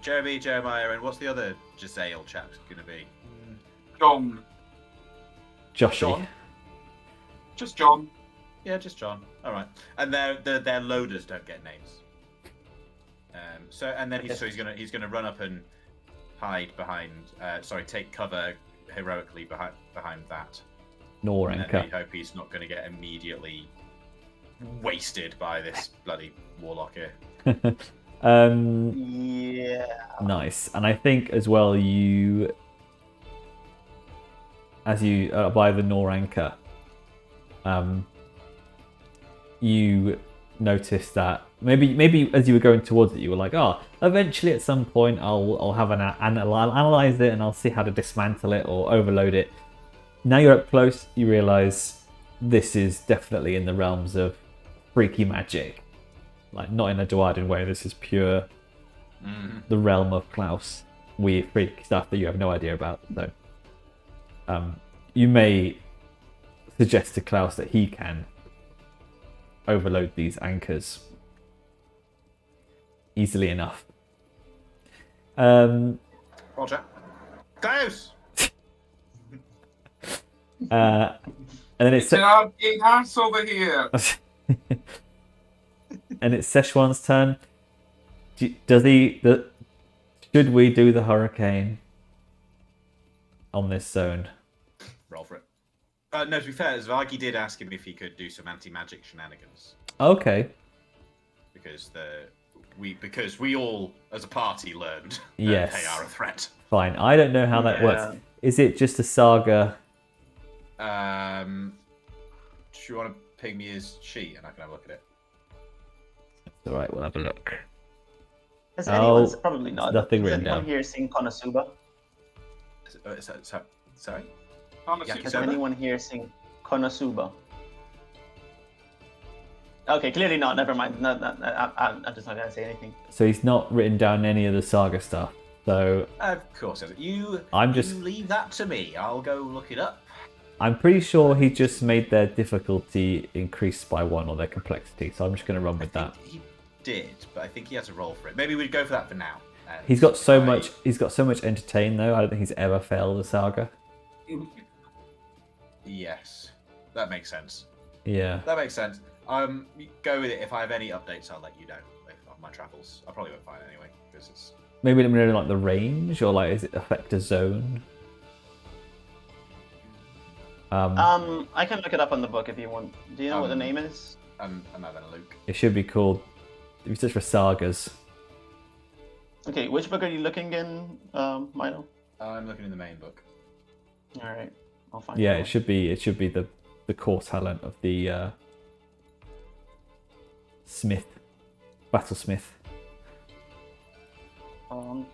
Jeremy, Jeremiah, and what's the other Jezzail chap going to be? John. Joshy. John? Just John. Yeah, just John. All right. And their loaders don't get names. He's gonna run up and hide behind. Take cover heroically behind that. And then we hope he's not going to get immediately wasted by this bloody warlock here. Yeah. Nice. And I think as well as you by the Noranka, you noticed that maybe as you were going towards it, you were like, eventually at some point I'll have I'll analyze it and I'll see how to dismantle it or overload it. Now you're up close, you realize this is definitely in the realms of freaky magic, like not in a Duardin way. This is pure the realm of Klaus, weird freak stuff that you have no idea about. So you may suggests to Klaus that he can overload these anchors easily enough. Roger. Klaus! And then it's house over here. and it's Sichuan's turn. Should we do the hurricane on this zone? Roll for it. No, to be fair, Vargi did ask him if he could do some anti-magic shenanigans. Okay. Because we all, as a party, learned that Yes. they are a threat. Fine. I don't know how that works. Is it just a saga? Do you want to ping me his sheet and I can have a look at it? All right, we'll have a look. Has anyone's probably not. Nothing Has written anyone down. here seen Konosuba? Sorry? Has anyone here seen Konosuba? Okay, clearly not. Never mind. No, I'm just not gonna say anything. So he's not written down any of the saga stuff. So Of course. You leave that to me. I'll go look it up. I'm pretty sure he just made their difficulty increase by 1 or their complexity. So I'm just going to run with that. He did, but I think he has a roll for it. Maybe we'd go for that for now. He's got so much. He's got so much entertain though. I don't think he's ever failed a saga. Yes, that makes sense. Yeah. That makes sense. Go with it. If I have any updates, I'll let you know on my travels. I probably won't find it anyway because it's. Maybe let me know like the range or like, is it affect a zone? I can look it up on the book if you want. Do you know what the name is? I'm having a look. It should be called. If you search for sagas. Okay, which book are you looking in, Milo? I'm looking in the main book. All right, I'll find. Yeah, it should be. It should be the core talent of the Smith, Battlesmith. I'm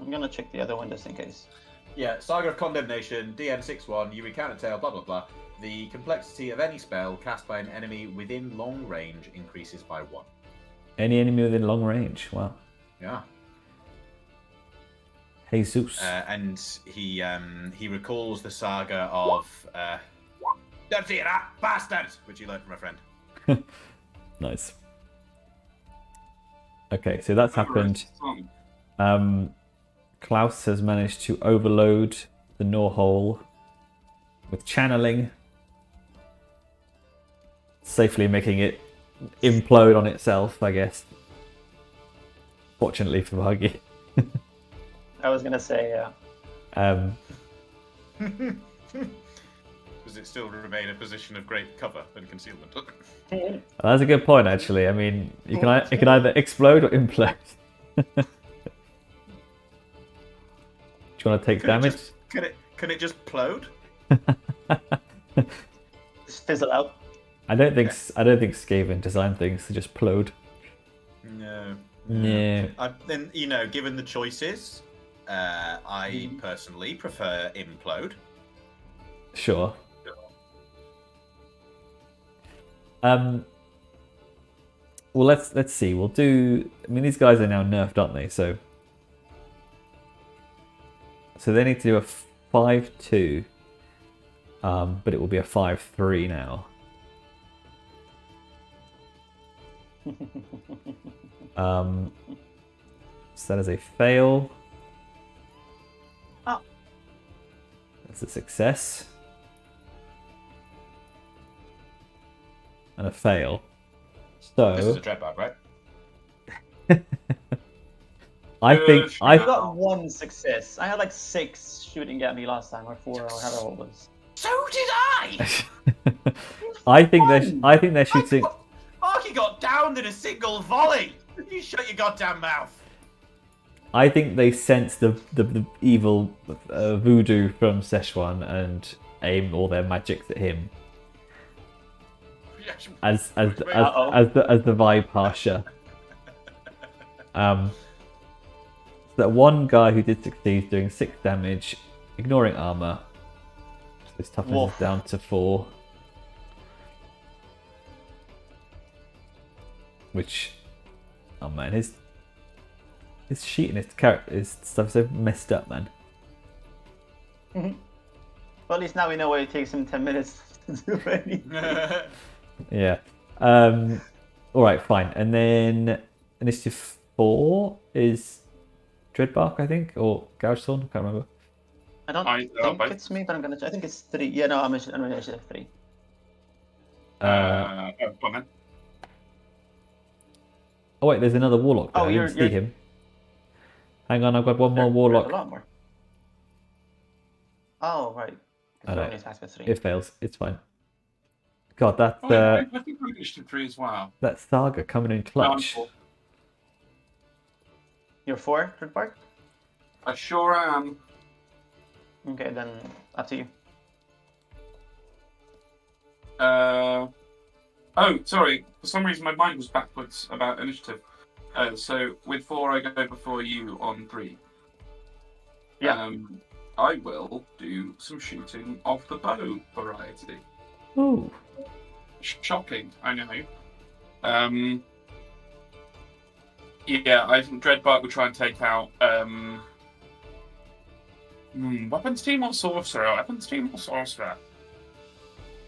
gonna check the other one just in case. Yeah, Saga of Condemnation, DN61, you recount a tale, blah blah blah. The complexity of any spell cast by an enemy within long range increases by 1. Any enemy within long range. Wow. Yeah. Jesus. And he recalls the saga of don't see that bastard, which he learned from a friend. Nice. Okay, so that's happened. Klaus has managed to overload the Norhole with channeling, safely making it implode on itself, I guess. Fortunately for Vargi. I was gonna say, yeah. Does it still remain a position of great cover and concealment? That's a good point, actually. I mean, it can either explode or implode. Do you want to take damage? Can it just plode? Just fizzle out. I don't think Skaven designed things to just plode. No. Yeah. Then given the choices, I personally prefer implode. Sure. Well, let's see. We'll do. I mean, these guys are now nerfed, aren't they? So they need to do a 5-2, but it will be a 5-3 now. So that is a fail. Oh. That's a success. And a fail. So This is a Dreadbark, right? I got 1 success. I had like 6 shooting at me last time, or 4, or however it was. So did I. I think they're shooting. Marky got downed in a single volley. You shut your goddamn mouth. I think they sense the evil voodoo from Sichuan and aim all their magics at him. As the vibe harsher. So that one guy who did succeed doing 6 damage, ignoring armor. So his toughness is down to 4. Which, oh man, his sheet and his character, his stuff so messed up, man. Well, at least now we know why it takes him 10 minutes do anything. Yeah. All right, fine. And then initiative 4 is Dreadbark, I think, or Gougethorn. I can't remember. I don't think it's me, but I'm gonna. I think it's 3. Yeah, no, I'm initiative 3. Come on. Oh wait, there's another warlock there. Oh, I didn't see him. Hang on, I've got one more warlock. A lot more. Oh right. It fails. It's fine. God, that's I think I'm initiative 3 as well. that saga coming in clutch. You're 4, Dreadbark? I sure am. Okay, then up to you. Oh, sorry. For some reason, my mind was backwards about initiative. So with 4, I go before you on 3. Yeah. I will do some shooting off the bow variety. Ooh. Shocking, I know. Yeah, I think Dreadbark will try and take out weapons team or sorcerer? Weapons team or sorcerer?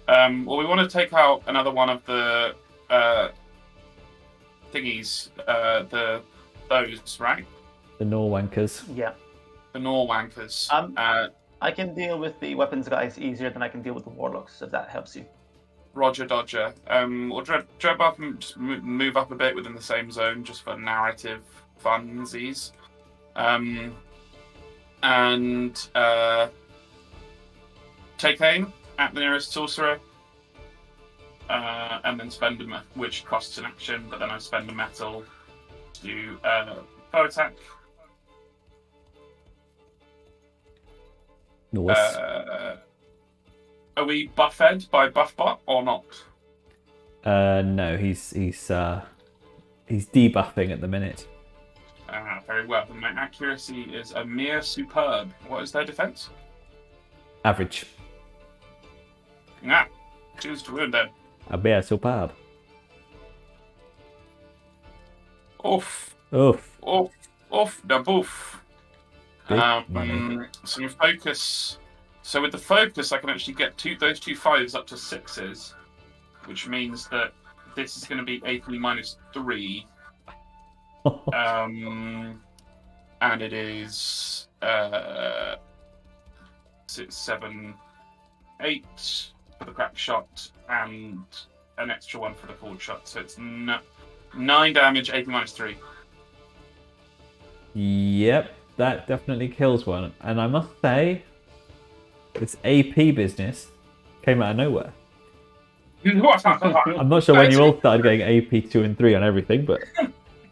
Well, we want to take out another one of the thingies, those, right? The Norwankers. Yeah. The Norwankers. I can deal with the weapons guys easier than I can deal with the warlocks, if that helps you. Roger Dodger. Well, Dreadbark can just move up a bit within the same zone, just for narrative funsies. And take aim at the nearest sorcerer, and then spend which costs an action, but then I spend a metal to do bow attack. Nice. Are we buffed by Buffbot or not? No, he's debuffing at the minute. Very well. And my accuracy is a mere superb. What is their defense? Average. Nah. Choose to wound then. A mere superb. Oof. Oof. Oof. Oof. The boof. Big money. Some focus. So with the focus, I can actually get those 2 5s up to 6s, which means that this is going to be AP -3. And it is 6, 7, 8 for the crack shot and an extra 1 for the forward shot. So it's 9 damage, AP -3. Yep, that definitely kills one. And I must say, this AP business came out of nowhere. I'm not sure when you all started getting AP 2 and 3 on everything, but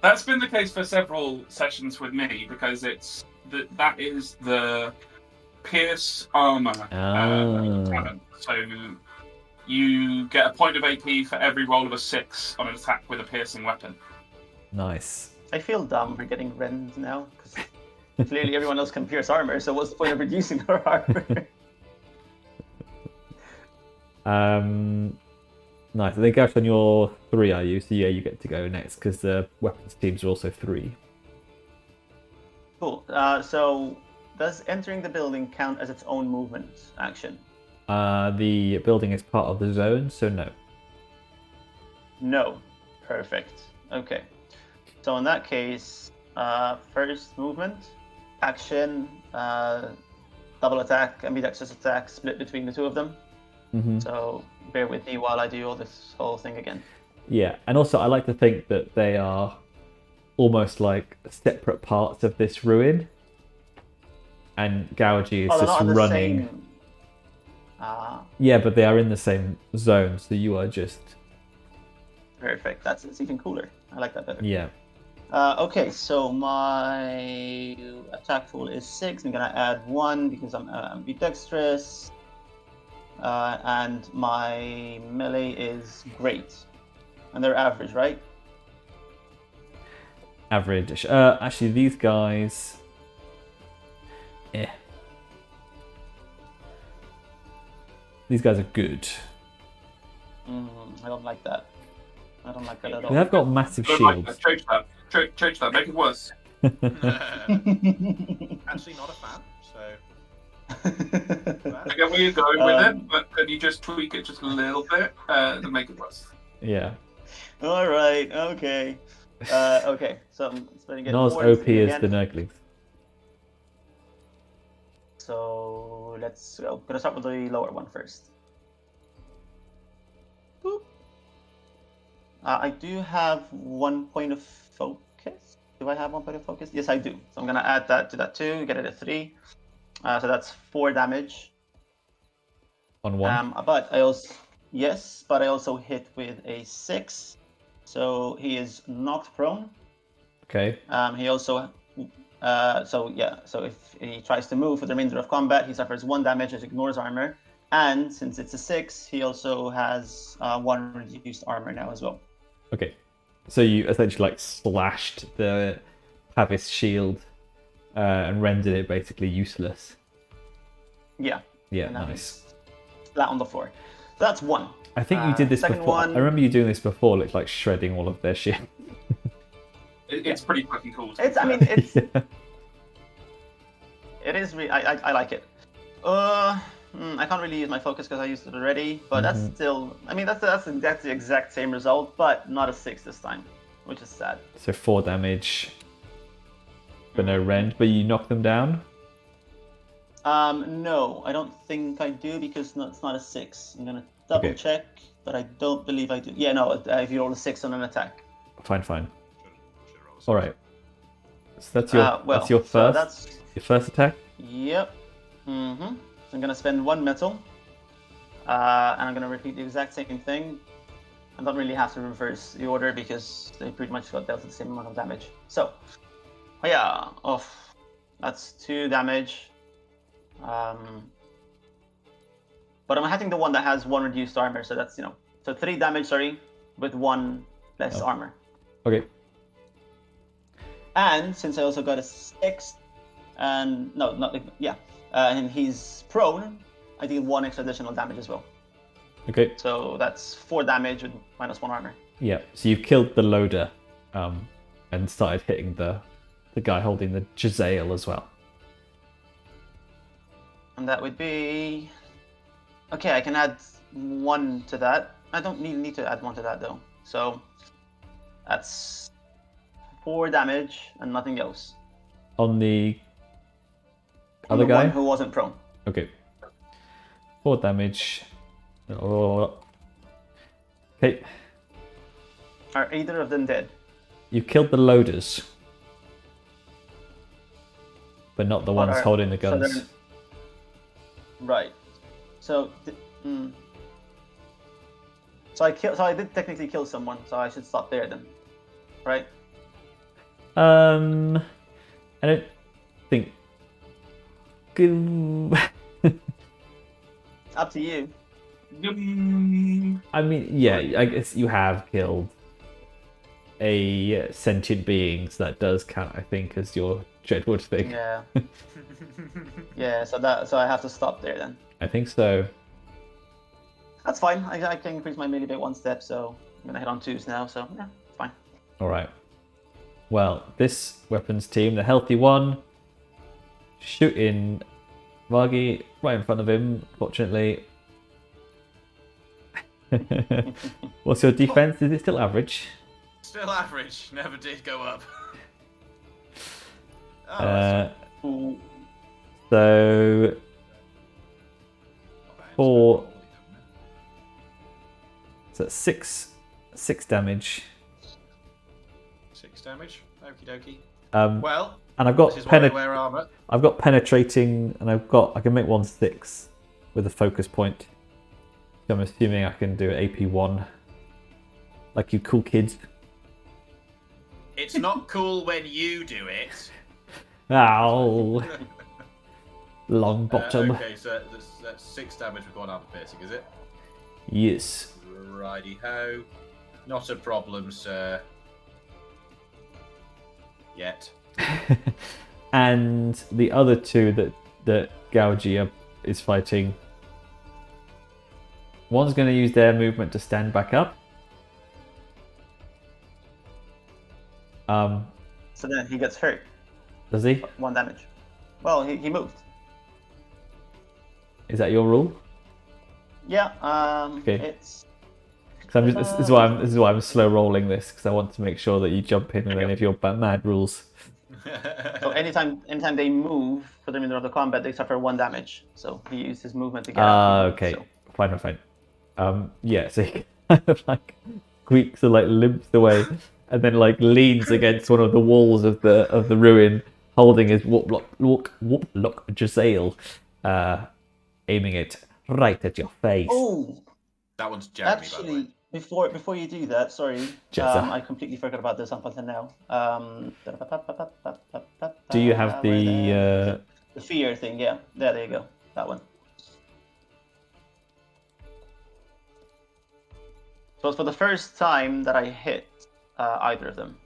that's been the case for several sessions with me because that is the pierce armor talent. So you get a point of AP for every roll of a 6 on an attack with a piercing weapon. Nice. I feel dumb for getting rend now because clearly everyone else can pierce armor. So what's the point of reducing their armor? Nice. I think Gash, on your 3, are you? So yeah, you get to go next because the weapons teams are also 3. Cool. So does entering the building count as its own movement action? The building is part of the zone, so no. No. Perfect. Okay. So in that case, first movement, action, double attack, ambidextrous attack, split between the 2 of them. Mm-hmm. So bear with me while I do all this whole thing again. Yeah, and also I like to think that they are almost like separate parts of this ruin, and Gougy is just running. Yeah, but they are in the same zone, so you are just perfect. It's even cooler. I like that better. Yeah. Okay, so my attack pool is 6. I'm gonna add 1 because I'm ambidextrous. And my melee is great. And they're average, right? Average. Actually, these guys... These guys are good. I don't like that. I don't like that at all. They have got massive shields. Change that. Make it worse. Actually not a fan, so... I get where you're going with it, but can you just tweak it just a little bit to make it worse? Yeah. All right. Okay. Okay. So I'm spending it. Not as OP as the Nurglings. So let's go. Gonna start with the lower one first. Boop. I do have 1 point of focus. Do I have 1 point of focus? Yes, I do. So I'm gonna add that to that too. Get it at 3. So that's 4 damage. On 1. But I also hit with a 6. So he is knocked prone. Okay. He also so if he tries to move for the remainder of combat, he suffers 1 damage as ignores armor. And since it's a 6, he also has 1 reduced armor now as well. Okay. So you essentially like slashed the Pavis shield and rendered it basically useless. Yeah. Yeah, nice. Flat on the floor. So that's 1. I think you did this before. I remember you doing this before, like shredding all of their shit. It's pretty fucking cool. It's. Yeah. It is. I like it. I can't really use my focus because I used it already, but that's still. That's the exact same result, but not a 6 this time, which is sad. So 4 damage, but no rend. But you knock them down. No, I don't think I do because it's not a 6. I'm gonna double check, but I don't believe I do. Yeah, no. If you roll a 6 on an attack. Fine. All right. So that's your first attack. Yep. So I'm gonna spend 1 metal, and I'm gonna repeat the exact same thing. I don't really have to reverse the order because they pretty much got dealt the same amount of damage. So, that's 2 damage. But I'm hitting the one that has 1 reduced armor, so that's so 3 damage. Sorry, with 1 less armor. Okay. And since I also got a 6, and and he's prone, I deal 1 extra additional damage as well. Okay. So that's 4 damage with -1 armor. Yeah. So you've killed the loader, and started hitting the guy holding the Jezzail as well. And that would be okay. I can add 1 to that. I don't need to add 1 to that though. So that's 4 damage and nothing else. On the On other the guy one who wasn't prone. Okay. 4 damage. Okay. Are either of them dead? You killed the loaders, but not the ones holding the guns. Right. So, so I did technically kill someone, so I should stop there then, right? I don't think. Up to you. I mean, yeah, I guess you have killed a sentient being, so that does count, I think, as your Dreadwood thing. Yeah. Yeah. So I have to stop there then. I think so. That's fine. I can increase my melee by 1 step, so I'm gonna hit on 2s now. So yeah, it's fine. All right. Well, this weapons team, the healthy one, shooting Vargi right in front of him. Fortunately. What's your defense? Is it still average? Still average. Never did go up. So 4. So that's 6 damage. 6 damage. Okie dokie. Well, and I've got wear armor. I've got penetrating, and I can make 1 6 with a focus point. So I'm assuming I can do AP1, like you cool kids. It's not cool when you do it. Ow. Long bottom. Okay, so that's 6 damage with 1 armor piercing, is it? Yes. Righty ho. Not a problem, sir. Yet. And the other 2 that Gougia is fighting, one's going to use their movement to stand back up. So then he gets hurt. Does he? 1 damage. Well, he moved. Is that your rule? Yeah. Okay. It's. This is why I'm slow rolling this, because I want to make sure that you jump in, and then if you're mad rules. So anytime they move for the middle of the combat, they suffer 1 damage. So he used his movement to get out. Okay. So. Fine. Yeah, so he kind of like squeaks and like limps away, and then like leans against one of the walls of the ruin, holding his whoop lock Giselle, aiming it right at your face. Oh, that one's Jeremy, actually, by the way. Before you do that, sorry, I completely forgot about this up until now. Do you have the fear thing? Yeah, there you go, that one. So it's for the first time that I hit either of them.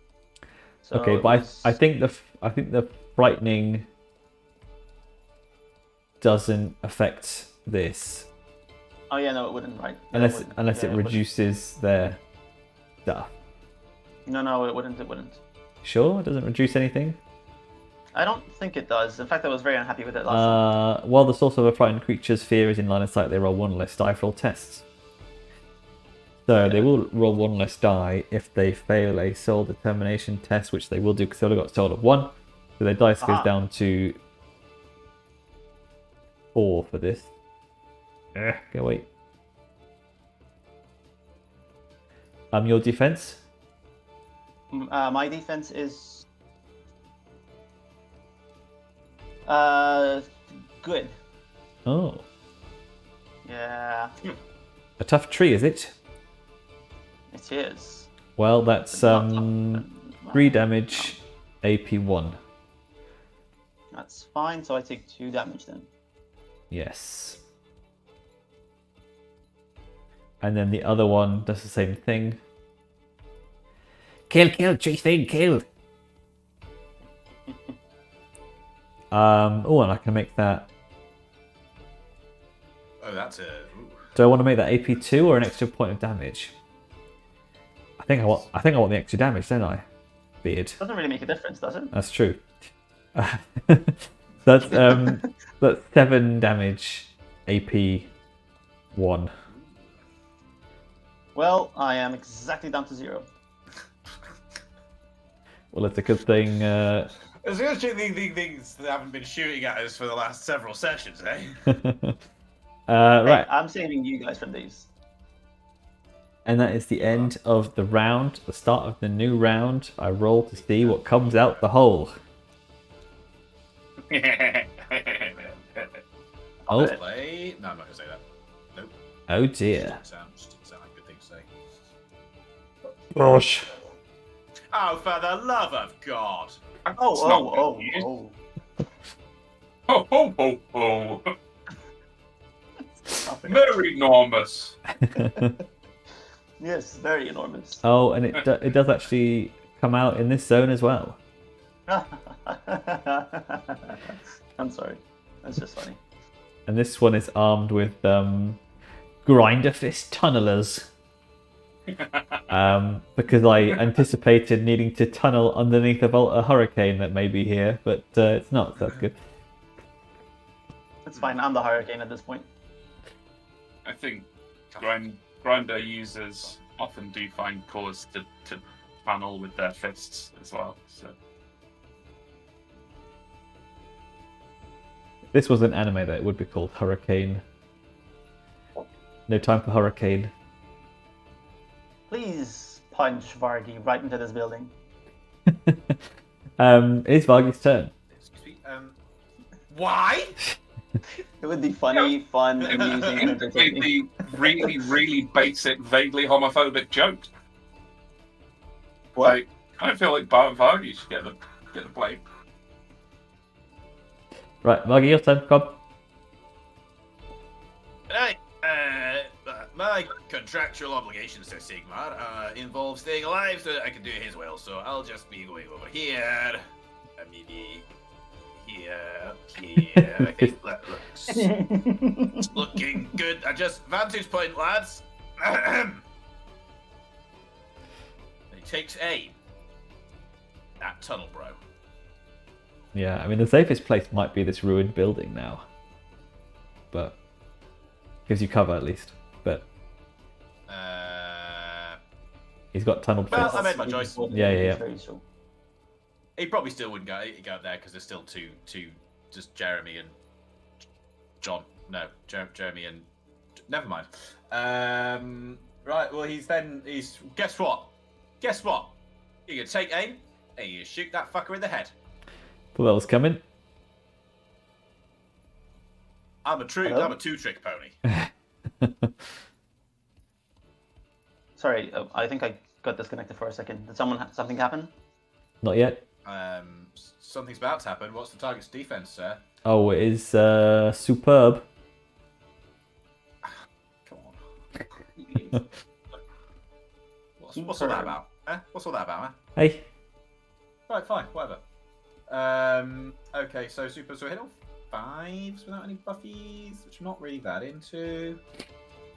So okay, but I think the frightening doesn't affect this. Oh yeah, no, it wouldn't, right? Unless it reduces their stuff. No, it wouldn't. It wouldn't. Sure, it doesn't reduce anything. I don't think it does. In fact, I was very unhappy with it last time. While the source of a frightened creature's fear is in line of sight, they roll 1 less die for all tests. So they will roll 1 less die if they fail a soul determination test, which they will do because they only got a soul of 1. So their dice goes down to 4 for this. Okay, wait. Your defense? My defense is good. Oh. Yeah. A tough tree, is it? It is. Well, that's 3 damage, AP 1. That's fine, so I take 2 damage then. Yes. And then the other one does the same thing. Kill, tree thing, kill. Oh, and I can make that. Oh, that's a. Ooh. Do I want to make that AP 2 or an extra point of damage? I think I want the extra damage, don't I? Beard. Doesn't really make a difference, does it? That's true. That's 7 damage, AP 1. Well, I am exactly down to 0. Well, it's a good thing. Especially these things that haven't been shooting at us for the last several sessions, eh? Right. I'm saving you guys from these. And that is the end of the round, the start of the new round. I roll to see what comes out the hole. Oh. Play. No, I'm not going to say that. Nope. Oh dear. Didn't sound like a good thing to say. Gosh. Oh, for the love of God. Oh. Oh. Very enormous. Yes, very enormous. Oh, and it does actually come out in this zone as well. I'm sorry. That's just funny. And this one is armed with grinder fist tunnelers. Because I anticipated needing to tunnel underneath a hurricane that may be here, but it's not, so that's good. It's fine, I'm the hurricane at this point. I think grinder users often do find cause to tunnel with their fists as well. So. If this was an anime, that it would be called Hurricane. No time for Hurricane. Please punch Vargi right into this building. It is Vargi's turn. Excuse me. Why? It would be funny, fun, amusing, and entertaining. Really, really basic, vaguely homophobic joke. What? Like, I feel like Vargi should get the blame. Right, Vargi, your turn. Come. Right. My contractual obligations to Sigmar involve staying alive so that I can do his will. So I'll just be going over here, maybe here. I think that looks looking good. Vantage point, lads. He takes aim. That tunnel, bro. Yeah, I mean the safest place might be this ruined building now, but gives you cover at least. But he's got tunnel. Well, I made my choice. Yeah. He probably still wouldn't go up there because there's still two, just Jeremy and John. No, Jeremy and never mind. Right. Well, he's guess what? You can take aim and you shoot that fucker in the head. Well, that was coming. I'm a two-trick pony. Sorry, I think I got disconnected for a second. Did something happen? Not yet. Something's about to happen. What's the target's defense, sir? Oh, it is superb. Come on. What's all that about? What's all that about, man? Hey. Right, fine, whatever. Okay, so super. So hit on 5s without any buffies, which I'm not really that into.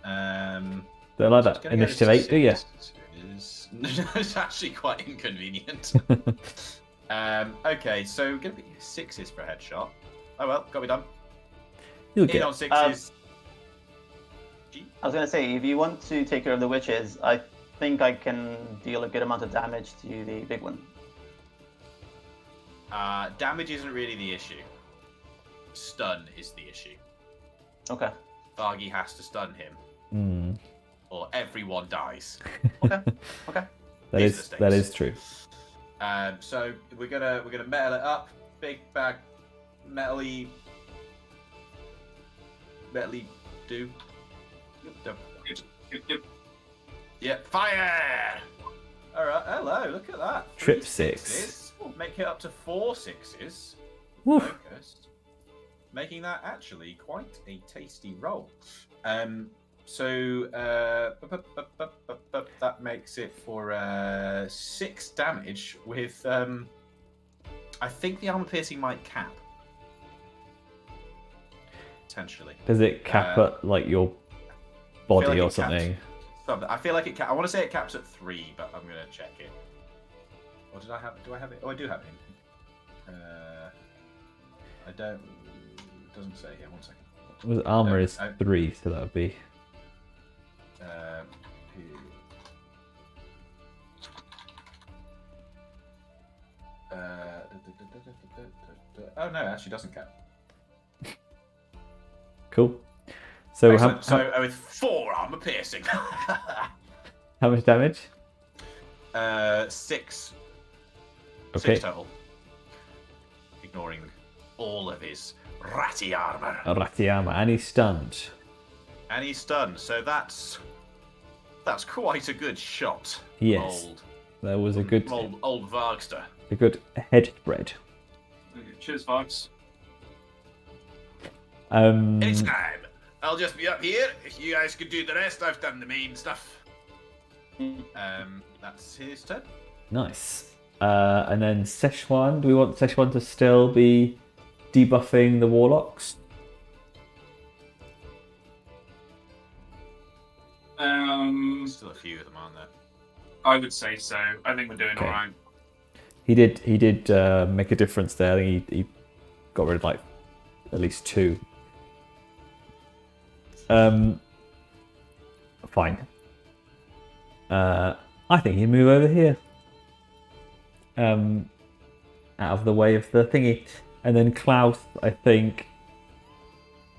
Don't like that. Initiative 8, do you? It's actually quite inconvenient. Okay, so gonna be 6s for a headshot. Oh well, gotta be done. You'll In get on 6s. I was gonna say, if you want to take care of the witches, I think I can deal a good amount of damage to the big one. Damage isn't really the issue. Stun is the issue. Okay. Vargi has to stun him, or everyone dies. Okay. That is true. So we're gonna metal it up. Big bag, metally do. Yep. Yeah, fire! All right. Hello. Look at that. Trip 3 6. 6s. We'll make it up to 4 6s. Woof. Focused. Making that actually quite a tasty roll. So that makes it for 6 damage with I think the armor piercing might cap. Potentially. Does it cap at like your body like or it something? I feel like it I want to say it caps at 3, but I'm gonna check it. Or did I have it? Do I have it? Oh, I do have it. I don't. It doesn't say here. 1 second. Well, armor is 3, so that would be. Oh no, it actually doesn't cap. Cool. So with 4 armor piercing. how much damage? 6. Okay. 6 total. Ignoring all of his ratty armor. Ratty armor, and he's stunned. And he's stunned, so that's quite a good shot. Yes. That was a good old Vargster. a good head spread. Cheers, Fox. Anytime. I'll just be up here. If you guys could do the rest, I've done the main stuff. That's his turn. Nice. And then Sichuan. Do we want Sichuan to still be debuffing the warlocks? Still a few of them, aren't there? I would say so. I think we're doing all right. He did make a difference there. I think he got rid of like at least 2. Fine. I think you move over here. Out of the way of the thingy. And then Klaus, I think.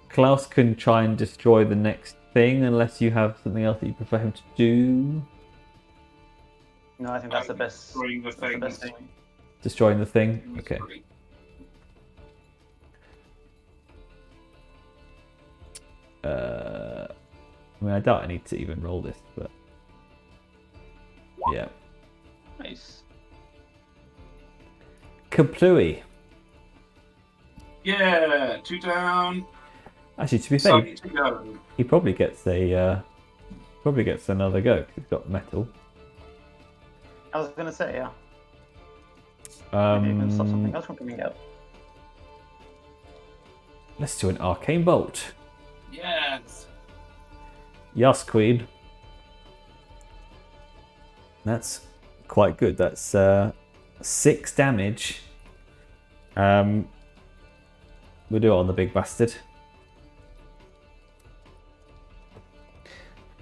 Klaus can try and destroy the next thing unless you have something else that you prefer him to do. No, I think that's the best. Destroying the thing. Destroying the thing? Okay. I mean, I doubt I need to even roll this, but yeah. Nice. Kaplooey. Yeah, 2 down. Actually, to be fair, To go. he probably gets another go because he's got metal. I was gonna say, yeah. Maybe even stop something else from coming out. Let's do an arcane bolt. Yes. Yes, Queen. That's quite good. That's 6 damage. We'll do it on the big bastard.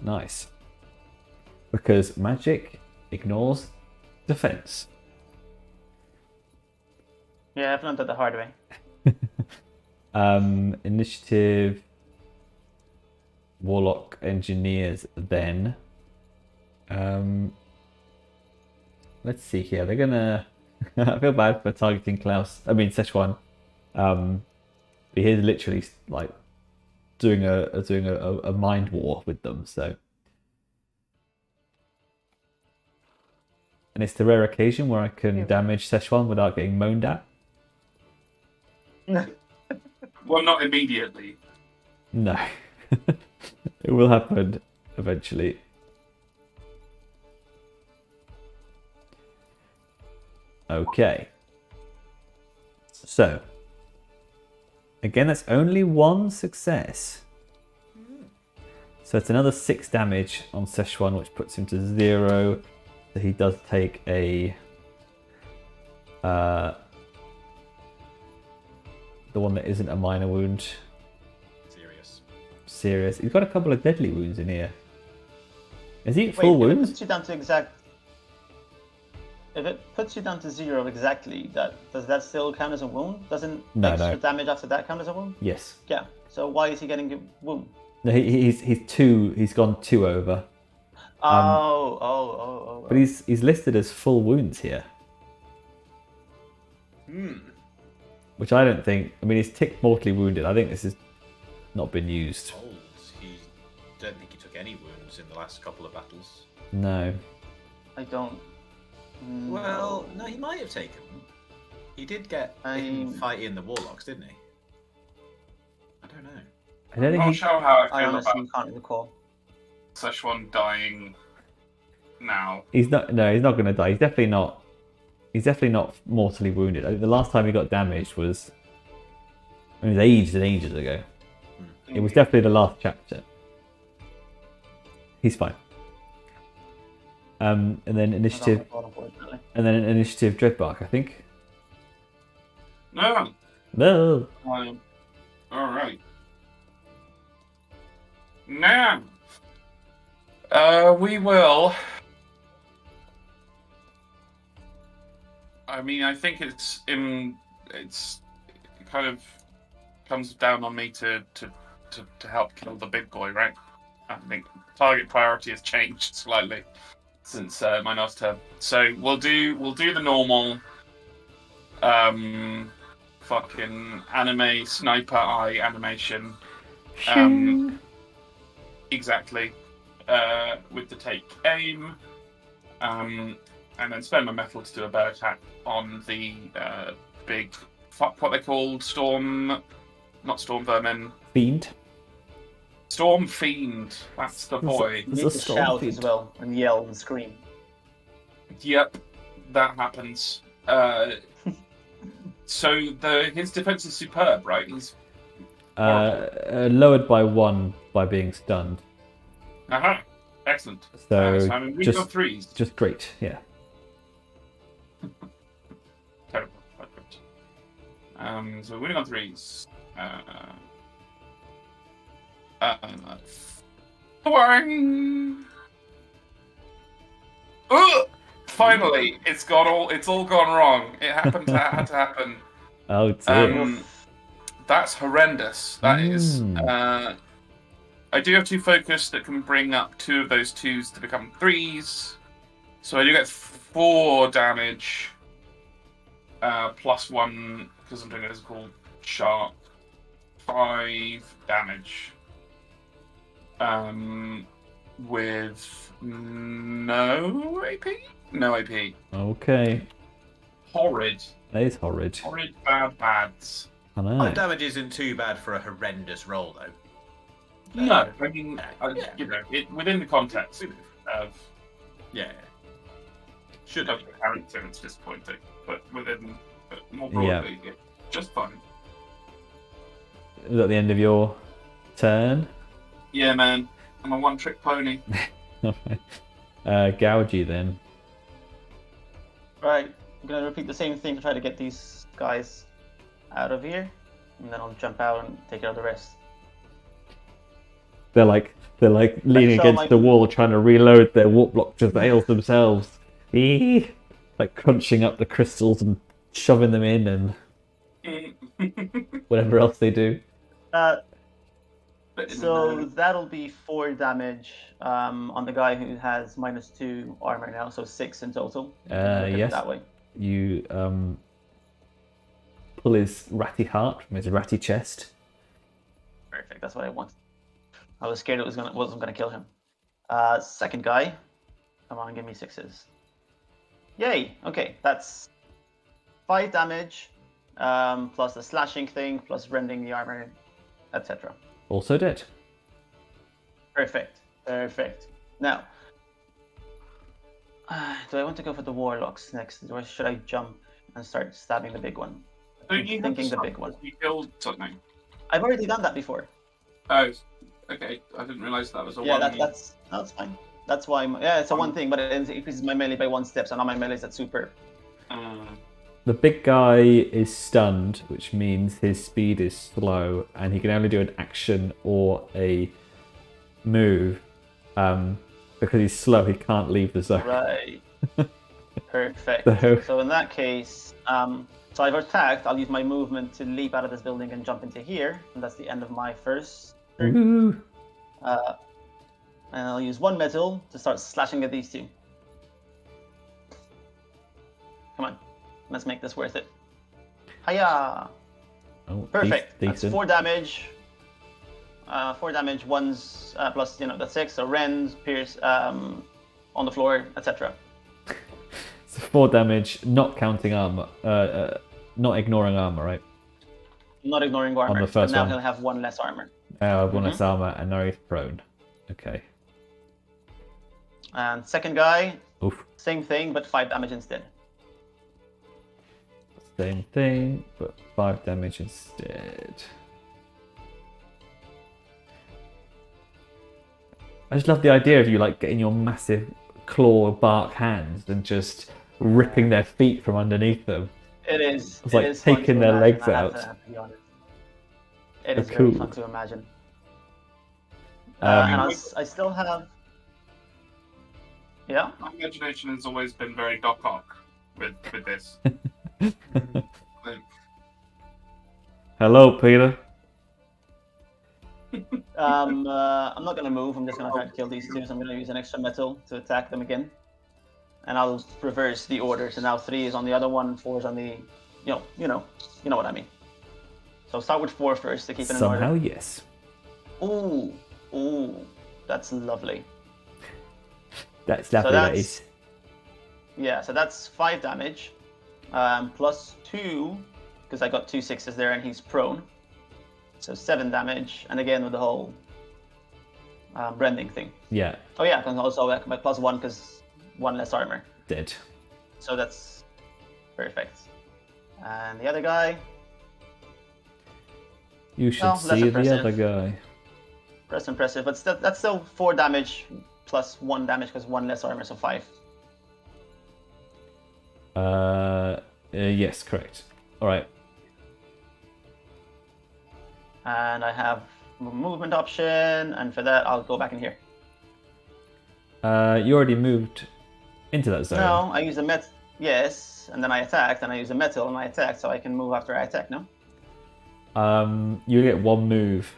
Nice. Because magic ignores defense. Yeah, I've learned that the hard way. Initiative, Warlock, Engineers. Then, let's see here. They're gonna. I feel bad for targeting Klaus. I mean Sichuan. But he's literally like doing a mind war with them. So, and it's the rare occasion where I can damage Sichuan without getting moaned at. Well, not immediately. No. It will happen eventually. Okay. So, again, that's only one success. So it's another 6 damage on Sichuan, which puts him to 0. So he does take a... the one that isn't a minor wound. Serious. He's got a couple of deadly wounds in here. Is he full wounds? If it puts you down to If it puts you down to 0 exactly, does that still count as a wound? Doesn't extra damage after that count as a wound? Yes. Yeah. So why is he getting a wound? No, he's gone 2 over. Oh. But he's listed as full wounds here. Which I don't think. I mean, he's ticked mortally wounded. I think this has not been used. He don't think he took any wounds in the last couple of battles. No. I don't. Well, no, he might have taken them. He did get fighting the Warlocks, didn't he? I don't know. I'm not sure how I feel honestly can't recall. Sichuan dying now. He's not going to die. He's definitely not mortally wounded. I think the last time he got damaged was ages and ages ago. It was definitely the last chapter. He's fine. And then initiative. And then initiative Dreadbark, I think. No. No. All right. Now, we will. I mean, I think it's kind of comes down on me to help kill the big boy, right? I think target priority has changed slightly since my last turn. So we'll do the normal fucking anime sniper eye animation. Exactly. With the take aim. And then spend my metal to do a bow attack on the big what they called not storm vermin. Fiend. Storm fiend. That's the boy. You need to shout as well and yell and scream. Yep, that happens. So his defense is superb, right? He's lowered by 1 by being stunned. Excellent. So I mean, we've got 3s. Just great, yeah. Terrible. So winning on 3s. Boing! Finally, it's all gone wrong. It had to happen. Oh dear. That's horrendous. That is. I do have 2 focus that can bring up 2 of those 2s to become 3s. So I do get 4 damage. Plus 1, because I'm doing a physical sharp. 5 damage. With no AP? No AP. Okay. Horrid. That is horrid. Horrid bads. I know. 5 damage isn't too bad for a horrendous roll, though. No, I mean, within the context of... Yeah. Should have the character, it's disappointing. But more broadly, it's just fun. Is that the end of your turn? Yeah, man. I'm a one-trick pony. Gougy then. Right, I'm gonna repeat the same thing to try to get these guys out of here, and then I'll jump out and take care of the rest. They're like They're like leaning against the wall, trying to reload their warp block Jezzails themselves. Like crunching up the crystals and shoving them in and whatever else they do. So that'll be 4 damage on the guy who has -2 armor now, so 6 in total. Yes. That way. You pull his ratty heart from his ratty chest. Perfect. That's what I want. I was scared it wasn't gonna kill him. Second guy, come on, give me 6s. Yay! Okay, that's 5 damage, plus the slashing thing, plus rending the armor, etc. Also dead. Perfect. Now, do I want to go for the warlocks next, or should I jump and start stabbing the big one? Don't you thinking the big one. You killed something. I've already done that before. Oh, okay. I didn't realize that was a one. That's fine. That's why. It's a one thing, but it increases my melee by 1 step, so now my melee is at super. The big guy is stunned, which means his speed is slow, and he can only do an action or a move. Because he's slow, he can't leave the zone. Right. Perfect. So in that case, so I've attacked. I'll use my movement to leap out of this building and jump into here, and that's the end of my first turn. And I'll use 1 metal to start slashing at these 2. Come on, let's make this worth it. Hiya! Oh, Perfect. Decent. That's 4 damage. 4 damage. One's plus that's 6. So rend, pierce, on the floor, etc. So 4 damage, not counting armor, not ignoring armor, right? Not ignoring armor. On the first but now one. he'll have 1 less armor. 1 less armor, and now he's prone. Okay. And second guy, Oof. Same thing, but 5 damage instead. Same thing, but 5 damage instead. I just love the idea of you like getting your massive claw bark hands and just ripping their feet from underneath them. It is. It's like taking their legs out. I have to be honest. It is cool. very fun to imagine. And I still have. Yeah. My imagination has always been very Doc Ock with this. Hello, Peter. I'm not going to move. I'm just going to try to kill these 2. So I'm going to use an extra metal to attack them again. And I'll reverse the order. So now 3 is on the other one, 4 is on the, you know what I mean. So start with 4 first to keep it in order. Somehow, yes. Ooh, that's lovely. That's lovely, that is. Yeah, so that's 5 damage, plus 2, because I got 2 6s there and he's prone. So 7 damage, and again with the whole branding thing. Yeah. Oh yeah, and also my plus 1 because 1 less armor. Dead. So that's perfect. And the other guy. You should see the other guy. Less impressive, but that's still 4 damage plus 1 damage because 1 less armor, so 5. Yes, correct. All right. And I have a movement option, and for that I'll go back in here. You already moved into that zone. No, I use a met. Yes, and then I attacked, and I use a metal, and I attacked, so I can move after I attack. No. You get 1 move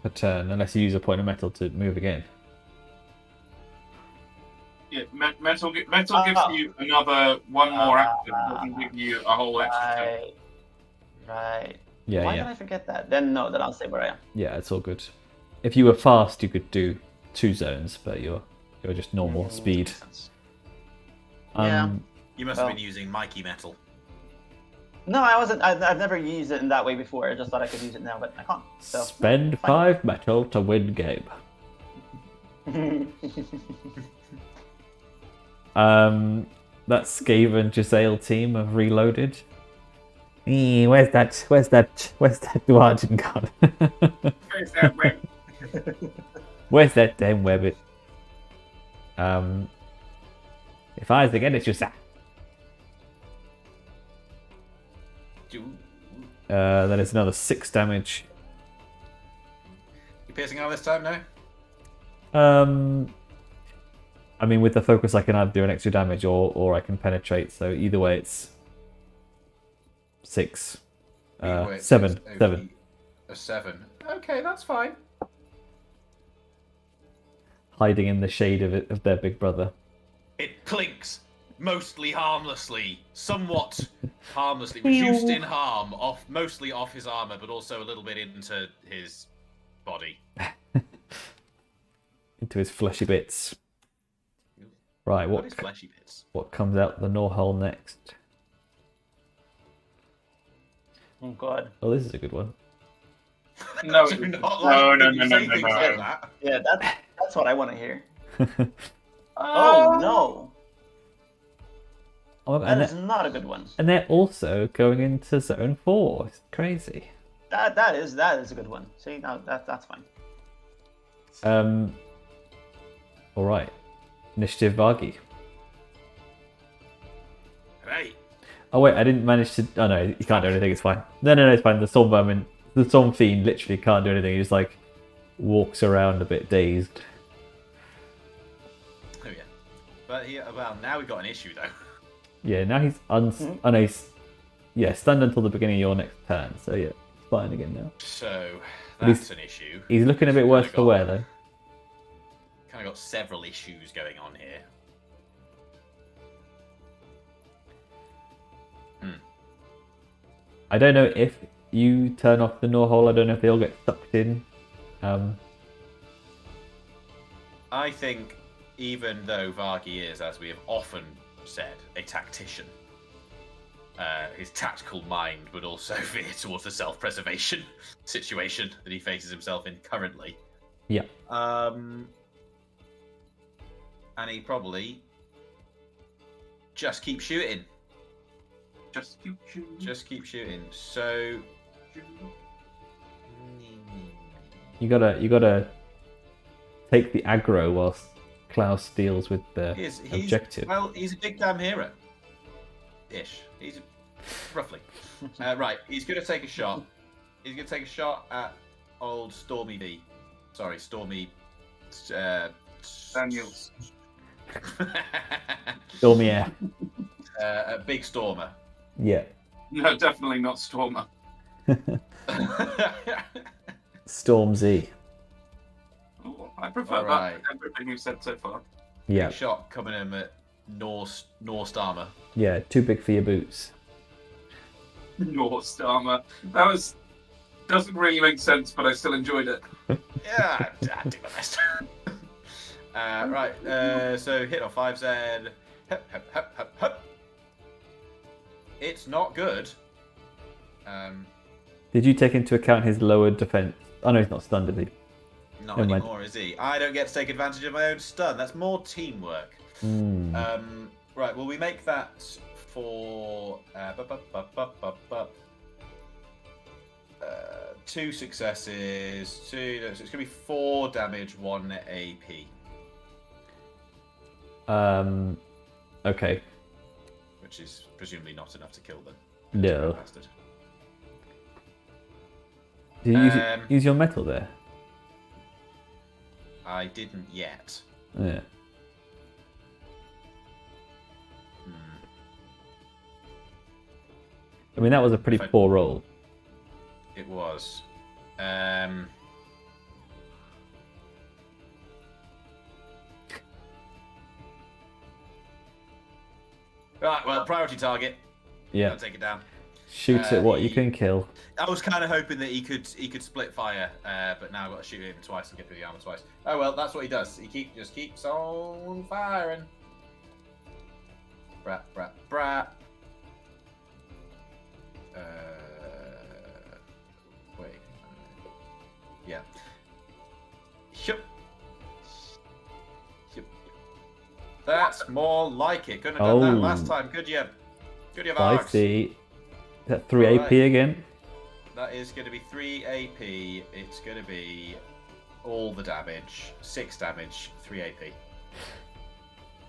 per turn, unless you use a point of metal to move again. Yeah, metal gives you another 1 more action. It doesn't give you a whole extra turn. Right. Yeah, Why did I forget that? Then no, then I'll stay where I am. Yeah, it's all good. If you were fast, you could do 2 zones, but you're just normal speed. Yeah. You must have been using Mikey Metal. No, I wasn't. I've never used it in that way before. I just thought I could use it now, but I can't. So spend 5 metal to win game. That Skaven Jezzail team have reloaded. Where's that Dwarven gun? Where's that web? Where's that damn webbit? If I was to get it, you say. That is another 6 damage. You piercing out this time, no? I mean, with the focus, I can either do an extra damage or I can penetrate. So either way, it's 6. Either way, it's 7. over 7. A 7. Okay, that's fine. Hiding in the shade of their big brother. It clinks, mostly harmlessly, somewhat harmlessly, reduced in harm, mostly off his armor, but also a little bit into his body. Into his fleshy bits. Right, What is fleshy bits? What comes out the gnaw hole next? Oh god. Oh, this is a good one. No, Do not no, like no, when you no, say no, things no. like that. Yeah, that's what I want to hear. Oh no, Oh, that is not a good one. and they're also going into zone 4. It's crazy. That is a good one. See, now that's fine. All right. Initiative Vargi. Right. Oh wait, I didn't manage to. Oh no, you can't do anything. It's fine. No, it's fine. The Storm Vermin, the Storm Fiend, literally can't do anything. He just like walks around a bit dazed. Oh yeah. But well, now we've got an issue though. Yeah, now he's oh no, he's stunned until the beginning of your next turn. So yeah, it's fine again now. So But he's- that's an issue. He's looking a bit worse for wear though. Kind of got several issues going on here. I don't know if you turn off the gnaw hole. I don't know if they all get sucked in. I think even though Vargi is, as we have often said, a tactician, his tactical mind would also veer towards the self-preservation situation that he faces himself in currently. Yeah. And he probably just keep shooting. Just keep shooting. Just keep shooting. So You gotta take the aggro whilst Klaus deals with the objective. Well, he's a big damn hero. Ish. He's roughly. Right, he's gonna take a shot. He's gonna take a shot at old Stormy V. Sorry, Stormy Daniels. Stormy Air. A big Stormer. Yeah. No, definitely not Stormer. Storm Z. Oh, I prefer All right. that to everything you've said so far. Yeah. Big shot coming in at Norse armor. Yeah, too big for your boots. Norse armor. That doesn't really make sense, but I still enjoyed it. Yeah, I do my best. Right, so hit on 5Z. Hup, hup, hup, hup, hup. It's not good. Did you take into account his lowered defense? Oh no, he's not stunned, is he? Not Never mind. anymore, is he? I don't get to take advantage of my own stun. That's more teamwork. Right, well, we make that for 2 successes. So it's going to be 4 damage, 1 AP. Okay. Which is presumably not enough to kill them. No. Bastard. Did you use your metal there? I didn't yet. Yeah. I mean, that was a pretty poor roll. It was. Right, well, priority target. Yeah. I'll take it down. Shoot at what you can kill. I was kind of hoping that he could split fire, but now I've got to shoot him twice and get through the armor twice. Oh well, that's what he does. He just keeps on firing. Brat, brat, brat. Wait. Yeah. Shup. Shup. That's more like it. Couldn't have done that last time, could you? Could you have I see. Is that 3 AP again? That is going to be 3 AP. It's going to be all the damage. 6 damage, 3 AP.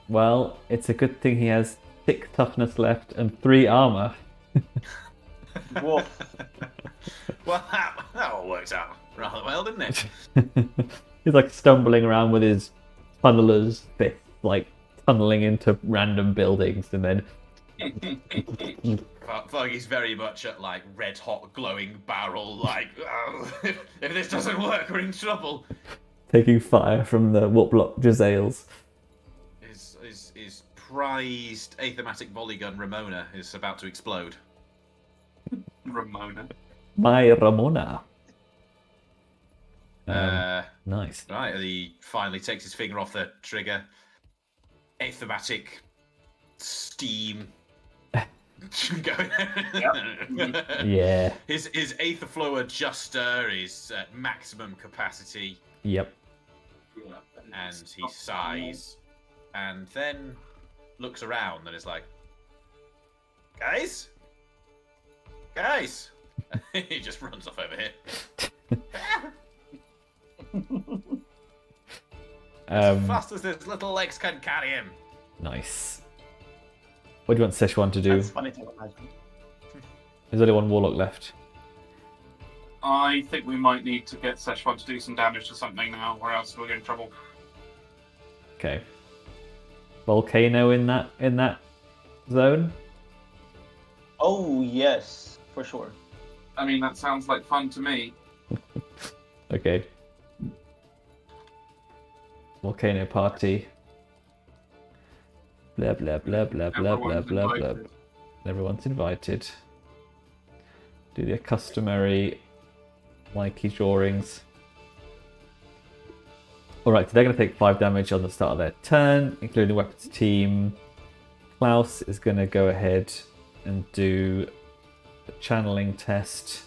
Well, it's a good thing he has 6 toughness left and 3 armor. Woof. Well, that all works out rather well, didn't it? He's like stumbling around with his tunneler's fist, like tunneling into random buildings, and then Vargi's very much at like red hot glowing barrel, like if this doesn't work, we're in trouble. Taking fire from the Whooplock Jazales. His prized athematic volley gun Ramona is about to explode. Ramona. My Ramona. Nice. Right, he finally takes his finger off the trigger. Athematic steam going. Yeah. His Aetherflow adjuster is at maximum capacity. Yep. And he sighs, and then looks around and is like, "Guys, he just runs off over here. As fast as his little legs can carry him. Nice. What do you want Sichuan to do? That's funny to imagine. There's only one warlock left. I think we might need to get Sichuan to do some damage to something now, or else we'll get in trouble. Okay. Volcano in that zone? Oh yes, for sure. I mean, that sounds like fun to me. Okay. Volcano party. Blah blah blah blah blah blah blah blah. Everyone's invited. Do their customary Mikey drawings. Alright, so they're going to take 5 damage on the start of their turn, including the weapons team. Klaus is going to go ahead and do a channeling test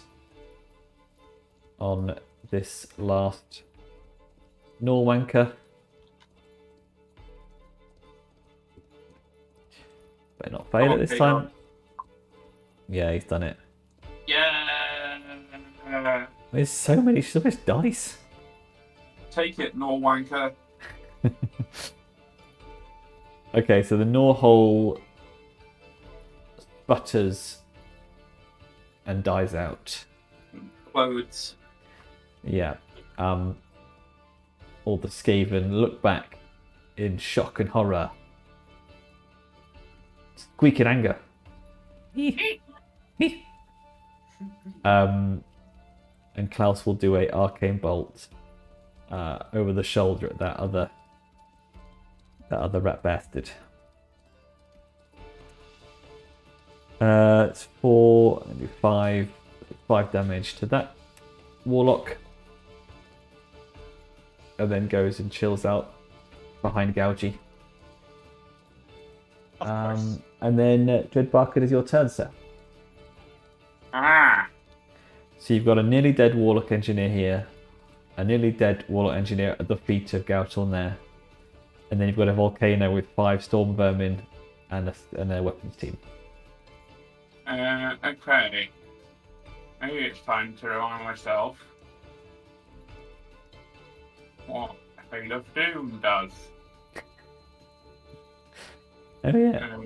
on this last Norwanker. Better not fail it this time. Yeah, he's done it. Yeah. There's so much dice. Take it, Norwanker. Okay, so the Norhole sputters and dies out. Clothes. Yeah. All the Skaven look back in shock and horror. Squeak in anger. And Klaus will do a arcane bolt over the shoulder at that other rat bastard. It's 4 and do 5 damage to that warlock, and then goes and chills out behind Gougy. Of course. And then Dreadbark, it is your turn, sir. So you've got a nearly dead warlock engineer here, a nearly dead warlock engineer at the feet of Gougethorn there, and then you've got a volcano with 5 storm vermin and a weapons team. Okay. Maybe it's time to remind myself what Hail of Doom does. Oh yeah.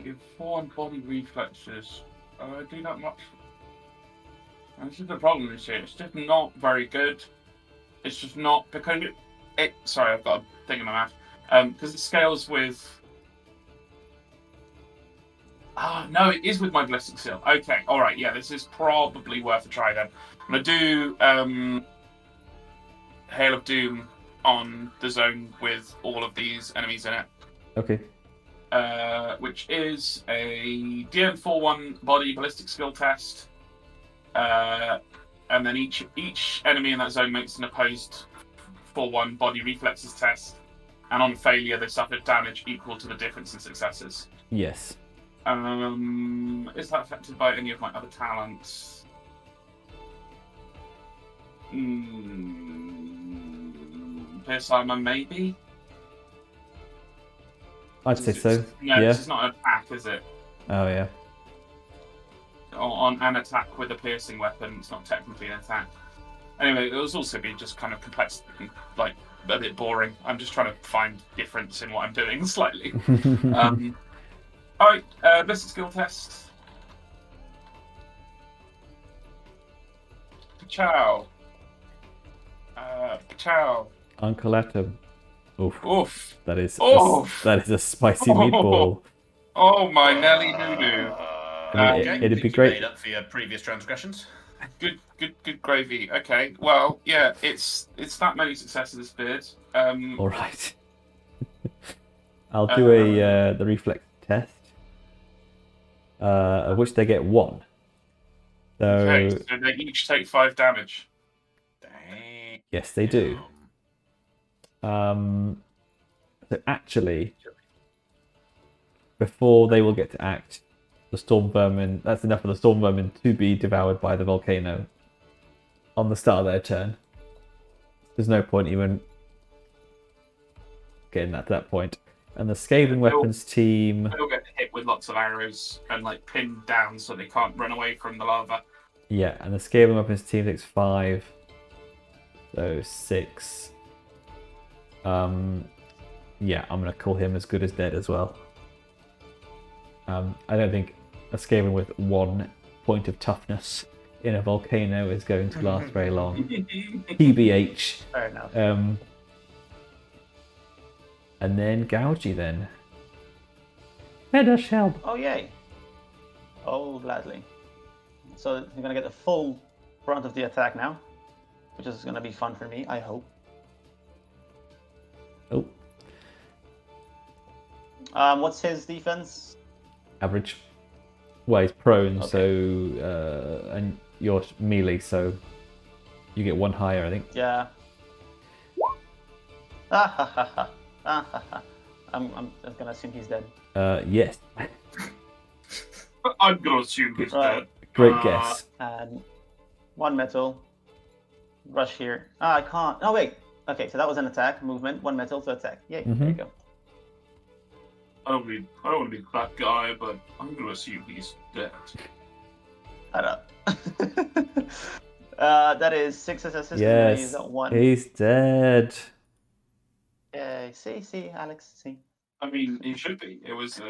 Give 4 on body reflexes. Do that much. And this is the problem this year. It's just not very good. It's just not because it. Sorry, I've got a thing in my mouth. Because it scales with. No, it is with my ballistic seal. Okay, all right, yeah, this is probably worth a try then. I'm gonna do Hail of Doom on the zone with all of these enemies in it. Okay. Which is a DN41 body ballistic skill test, and then each enemy in that zone makes an opposed 4-1 body reflexes test, and on failure they suffer damage equal to the difference in successes. Yes. Is that affected by any of my other talents? Pierce Armor, maybe? I'd say so. No, yeah. This is not an attack, is it? Oh yeah. On an attack with a piercing weapon, it's not technically an attack. Anyway, it will also be just kind of complex, like a bit boring. I'm just trying to find difference in what I'm doing slightly. Alright, ballistic skill test. Chow. Chow. Uncle Atom. Oof. Oof. That is Oof. that is a spicy meatball. Oh my Nelly Noodoo. It'd be You great. made up for your previous transgressions. Good gravy. Okay, well, yeah, it's that many successes this beard. All right. I'll do the reflex test, of which they get 1. So, okay, so they each take 5 damage. Dang. yes, they do. So actually, before they will get to act, the storm vermin. That's enough of the storm vermin to be devoured by the volcano on the start of their turn. There's no point even getting that to that point. And the scathing weapons team. They'll get hit with lots of arrows and like pinned down so they can't run away from the lava. Yeah, and the scathing weapons team takes 5. So 6. Yeah, I'm gonna call him as good as dead as well. I don't think a scathing with 1 point of toughness in a volcano is going to last very long. TBH. Fair enough. And then Gougy then. Feather shell. Oh, yay. Oh, gladly. So you're going to get the full brunt of the attack now, which is going to be fun for me, I hope. Oh, What's his defense? average. Well, he's prone, Okay. so and you're melee, so you get 1 higher, I think. Yeah. Ah ha ha ha. Ah ha ha. I'm going to assume he's dead. Yes. I'm gonna assume he's dead. Great guess. And 1 metal. Rush here. Ah, I can't. Oh, wait. Okay, so that was an attack. Movement. 1 metal to attack. Yay, there you go. I don't want to be that guy, but I'm gonna assume he's dead. Shut up. That is 6 successes. Yes, He's at 1. he's dead. See, Alex, see. I mean, he should be. It was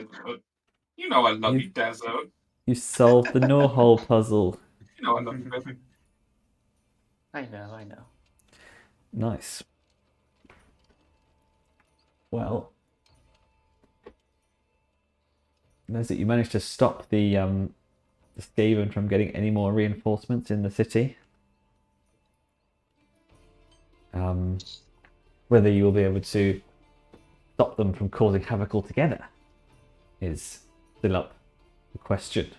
you know I love you, Dazo. You solved the no-hole puzzle. You know I love you, baby. I know. Nice. Well, knows that you managed to stop the Skaven from getting any more reinforcements in the city. Whether you will be able to stop them from causing havoc altogether is still up for question.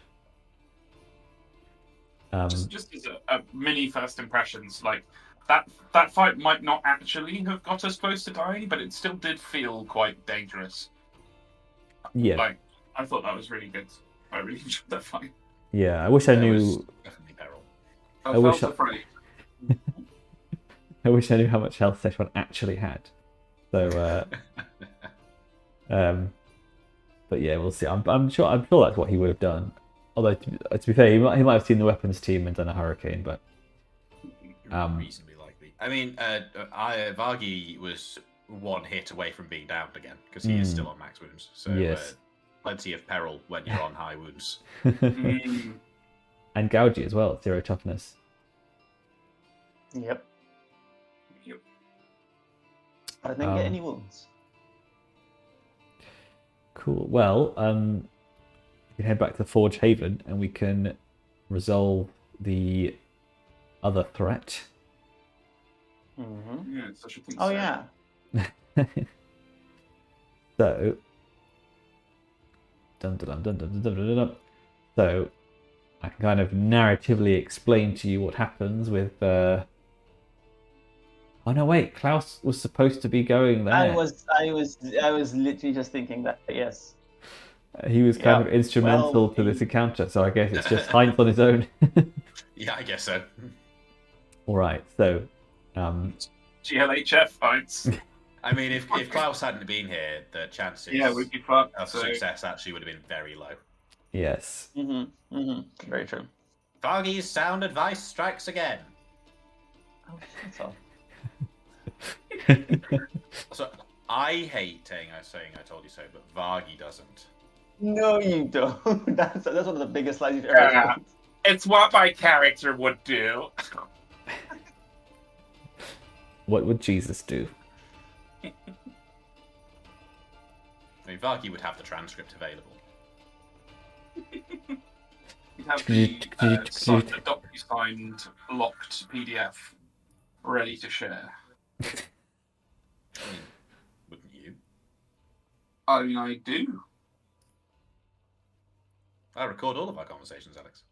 Just as a mini first impressions, like that fight might not actually have got us close to dying, but it still did feel quite dangerous. Yeah. Like, I thought that was really good. I really enjoyed that fight. Yeah, I wish I There knew. was definitely peril. I wish felt afraid. I wish I knew how much health Sichuan actually had. So, but yeah, we'll see. I'm sure that's what he would have done. Although to be fair, he might have seen the weapons team and done a hurricane, but reasonably likely. I mean, Vargi was 1 hit away from being downed again because he is still on max wounds. So yes. Plenty of peril when you're on high wounds. And Gougy as well, 0 toughness. Yep. I didn't get any wounds. Cool. Well, we can head back to Forge Haven and we can resolve the other threat. Mm-hmm. Yeah, such a thing. Oh, yeah. So, so I can kind of narratively explain to you what happens with. Oh no! Wait, Klaus was supposed to be going there. I was literally just thinking that. Yes. He was kind of instrumental to this encounter, so I guess it's just Heinz on his own. Yeah, I guess so. All right, so GLHF Heinz. I mean, if Klaus hadn't been here, the chances we'd be fucked. of success actually would have been very low. yes. Very true. Vargi's sound advice strikes again. Oh, that's all. So I hate saying I told you so, but Vargi doesn't. No, you don't. That's one of the biggest lies you've ever told. It's what my character would do. What would Jesus do? I mean, Vargi would have the transcript available. You'd have the docu-signed locked PDF ready to share. I mean, wouldn't you? I mean, I do. I record all of our conversations, Alex.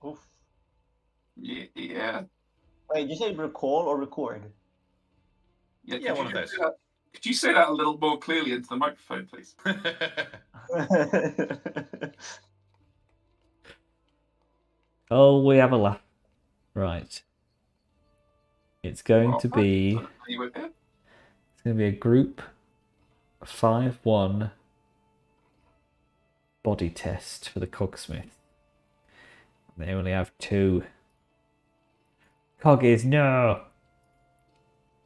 Oof. Yeah. Wait, did you say recall or record? Yeah, one of those. Could you say that a little more clearly into the microphone, please? Oh, we have a laugh. Right. It's going to be. It's going to be a group 5-1 body test for the cogsmith. They only have 2 coggies. No.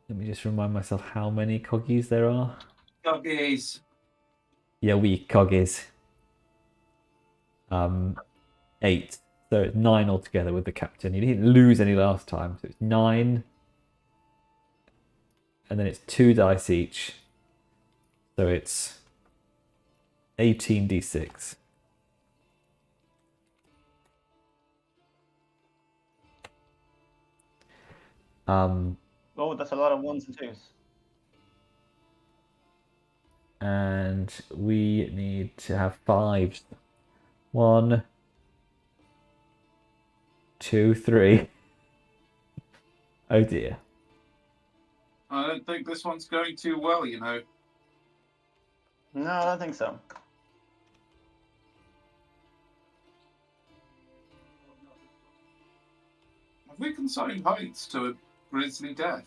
Let me just remind myself how many coggies there are. Coggies. Yeah, we coggies. 8. So it's 9 altogether with the captain. You didn't lose any last time, so it's 9. And then it's 2 dice each. So it's 18d6. Oh, that's a lot of 1s and 2s. And we need to have 5s. 1, 2, 3. Oh dear. I don't think this one's going too well, you know. No, I don't think so. Have we consigned Heights to a grisly death?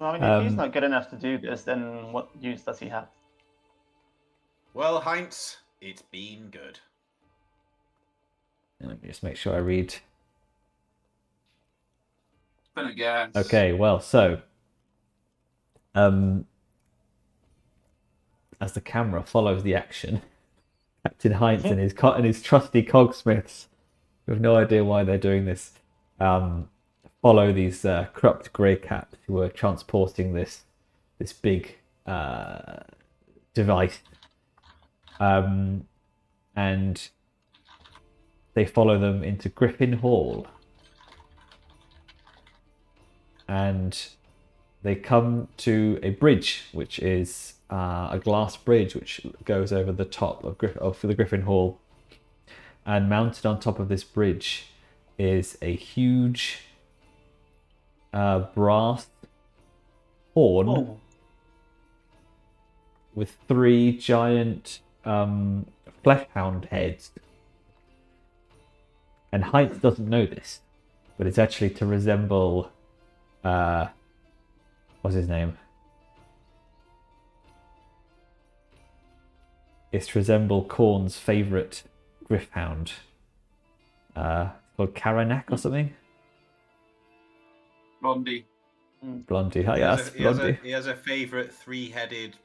Well, I mean, if he's not good enough to do this, then what use does he have? Well, Heinz, it's been good. Let me just make sure I read. Been a gas. Okay, well, so as the camera follows the action, Captain Heinz and his trusty cogsmiths, who have no idea why they're doing this, follow these corrupt grey caps who are transporting this big device, and they follow them into Griffin Hall. And they come to a bridge, which is a glass bridge, which goes over the top of the Griffin Hall. And mounted on top of this bridge is a huge brass horn with 3 giant fleshhound heads. And Heinz doesn't know this, but it's actually to resemble... what's his name? It's to resemble Khorne's favourite Griffhound. Called Karanak or something? Blondie. Blondie, yes, Blondie. He has a favourite 3-headed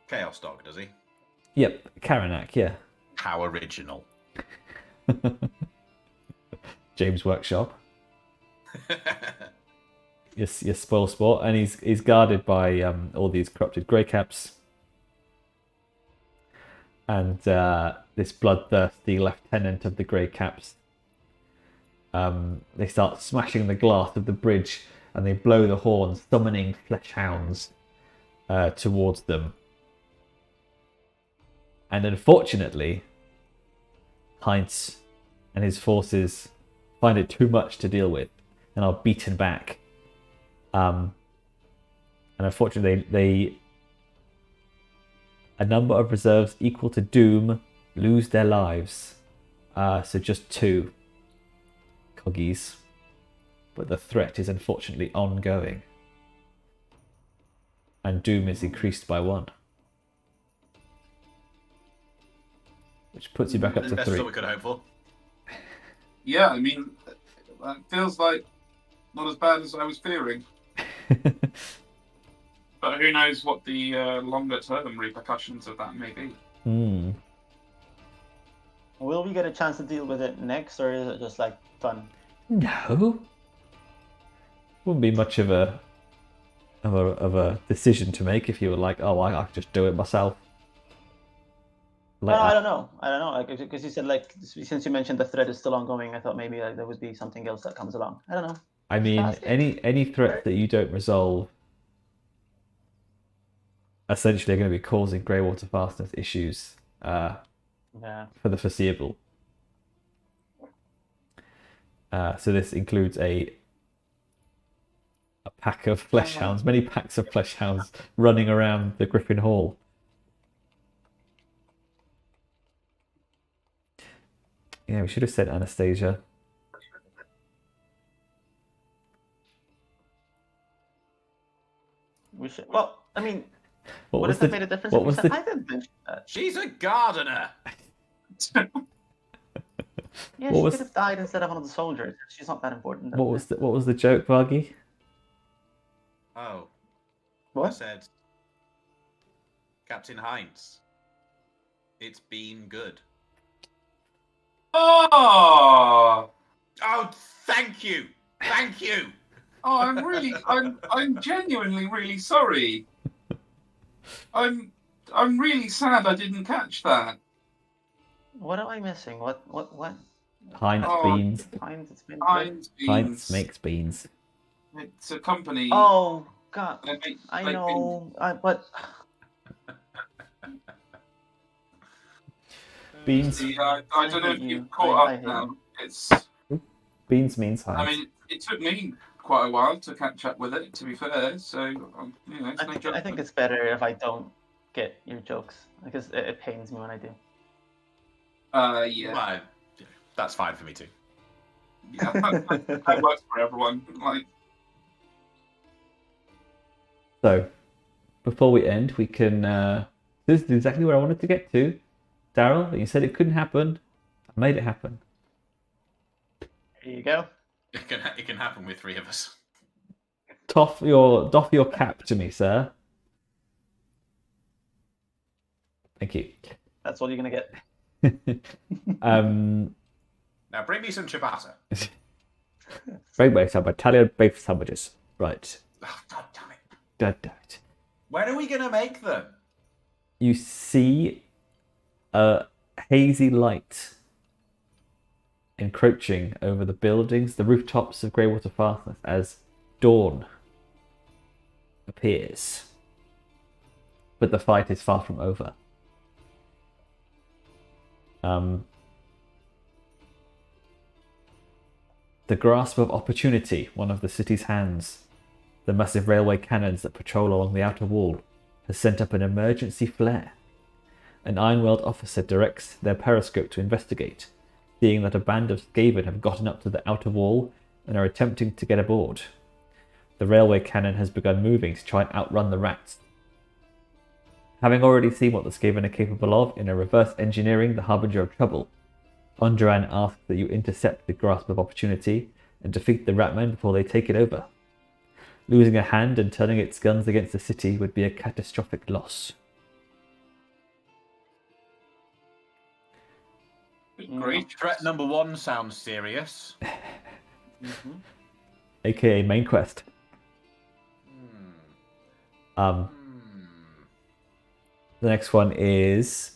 chaos dog, does he? Yep, Karanak, yeah. How original. James Workshop. Your spoil sport, and he's guarded by all these corrupted greycaps, and this bloodthirsty lieutenant of the greycaps. They start smashing the glass of the bridge, and they blow the horn, summoning fleshhounds towards them. And unfortunately, Heinz and his forces find it too much to deal with, and are beaten back. And unfortunately, a number of reserves equal to Doom lose their lives. So just 2 coggies. But the threat is unfortunately ongoing. And Doom is increased by 1. Which puts you back up to 3. That's what we could hope for. Yeah, I mean, that feels like not as bad as I was fearing. But who knows what the longer term repercussions of that may be. Will we get a chance to deal with it next, or is it just like fun? No. Wouldn't be much of a decision to make if you were like, oh, I could just do it myself. Like I don't know. Like, because you said, like, since you mentioned the threat is still ongoing, I thought maybe like there would be something else that comes along. I don't know. I mean, any threat that you don't resolve essentially are going to be causing greywater fastness issues for the foreseeable. So this includes a pack of flesh hounds, many packs of flesh hounds running around the Griffin Hall. Yeah, we should have said Anastasia. We should. Well, I mean, what would was it have made a difference? What was the? I didn't mention that. She's a gardener. Yeah, she could have died instead of one of the soldiers. She's not that important. What was the joke, Vargi? Oh, what? I said, Captain Heinz. It's been good. Oh, thank you. Oh, I'm genuinely really sorry. I'm really sad I didn't catch that. What am I missing? What? Heinz beans. Heinz beans. Heinz makes beans. It's a company. Oh God, I know. But beans. I don't know if you've caught up now. It's beans means Heinz. I mean, it took me quite a while to catch up with it. To be fair, so it's I think it's better if I don't get your jokes because it pains me when I do. Yeah. Well, that's fine for me too. Yeah, that works for everyone. So, before we end, we can. This is exactly where I wanted to get to. Daryl, you said it couldn't happen. I made it happen. Here you go. It can happen with three of us. Doff your cap to me, sir. Thank you. That's all you're gonna get. Now bring me some ciabatta. Bring me some Italian beef sandwiches. Right. Oh, God damn it. God damn it. When are we going to make them? You see a hazy light encroaching over the buildings, the rooftops of Greywater Fastness as dawn appears. But the fight is far from over. The grasp of opportunity, one of the city's hands, the massive railway cannons that patrol along the outer wall, has sent up an emergency flare. An Ironworld officer directs their periscope to investigate, seeing that a band of Skaven have gotten up to the outer wall and are attempting to get aboard. The railway cannon has begun moving to try and outrun the rats. Having already seen what the Skaven are capable of in a reverse engineering the Harbinger of Trouble, Ondran asks that you intercept the grasp of opportunity and defeat the Ratmen before they take it over. Losing a hand and turning its guns against the city would be a catastrophic loss. Great. Threat number 1 sounds serious. AKA main quest. The next one is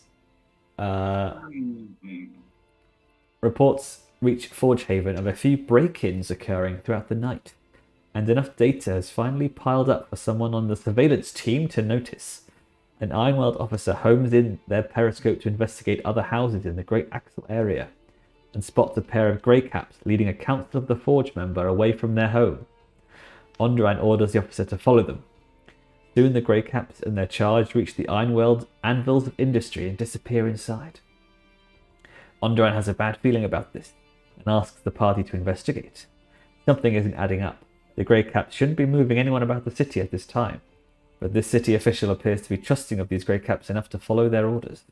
reports reach Forgehaven of a few break-ins occurring throughout the night, and enough data has finally piled up for someone on the surveillance team to notice. An Ironworld officer homes in their periscope to investigate other houses in the Great Axle area, and spots a pair of greycaps leading a Council of the Forge member away from their home. Ondran orders the officer to follow them. Soon the greycaps and their charge reach the Ironworld anvils of industry and disappear inside. Ondran has a bad feeling about this and asks the party to investigate. Something isn't adding up. The greycaps shouldn't be moving anyone about the city at this time, but this city official appears to be trusting of these greycaps enough to follow their orders.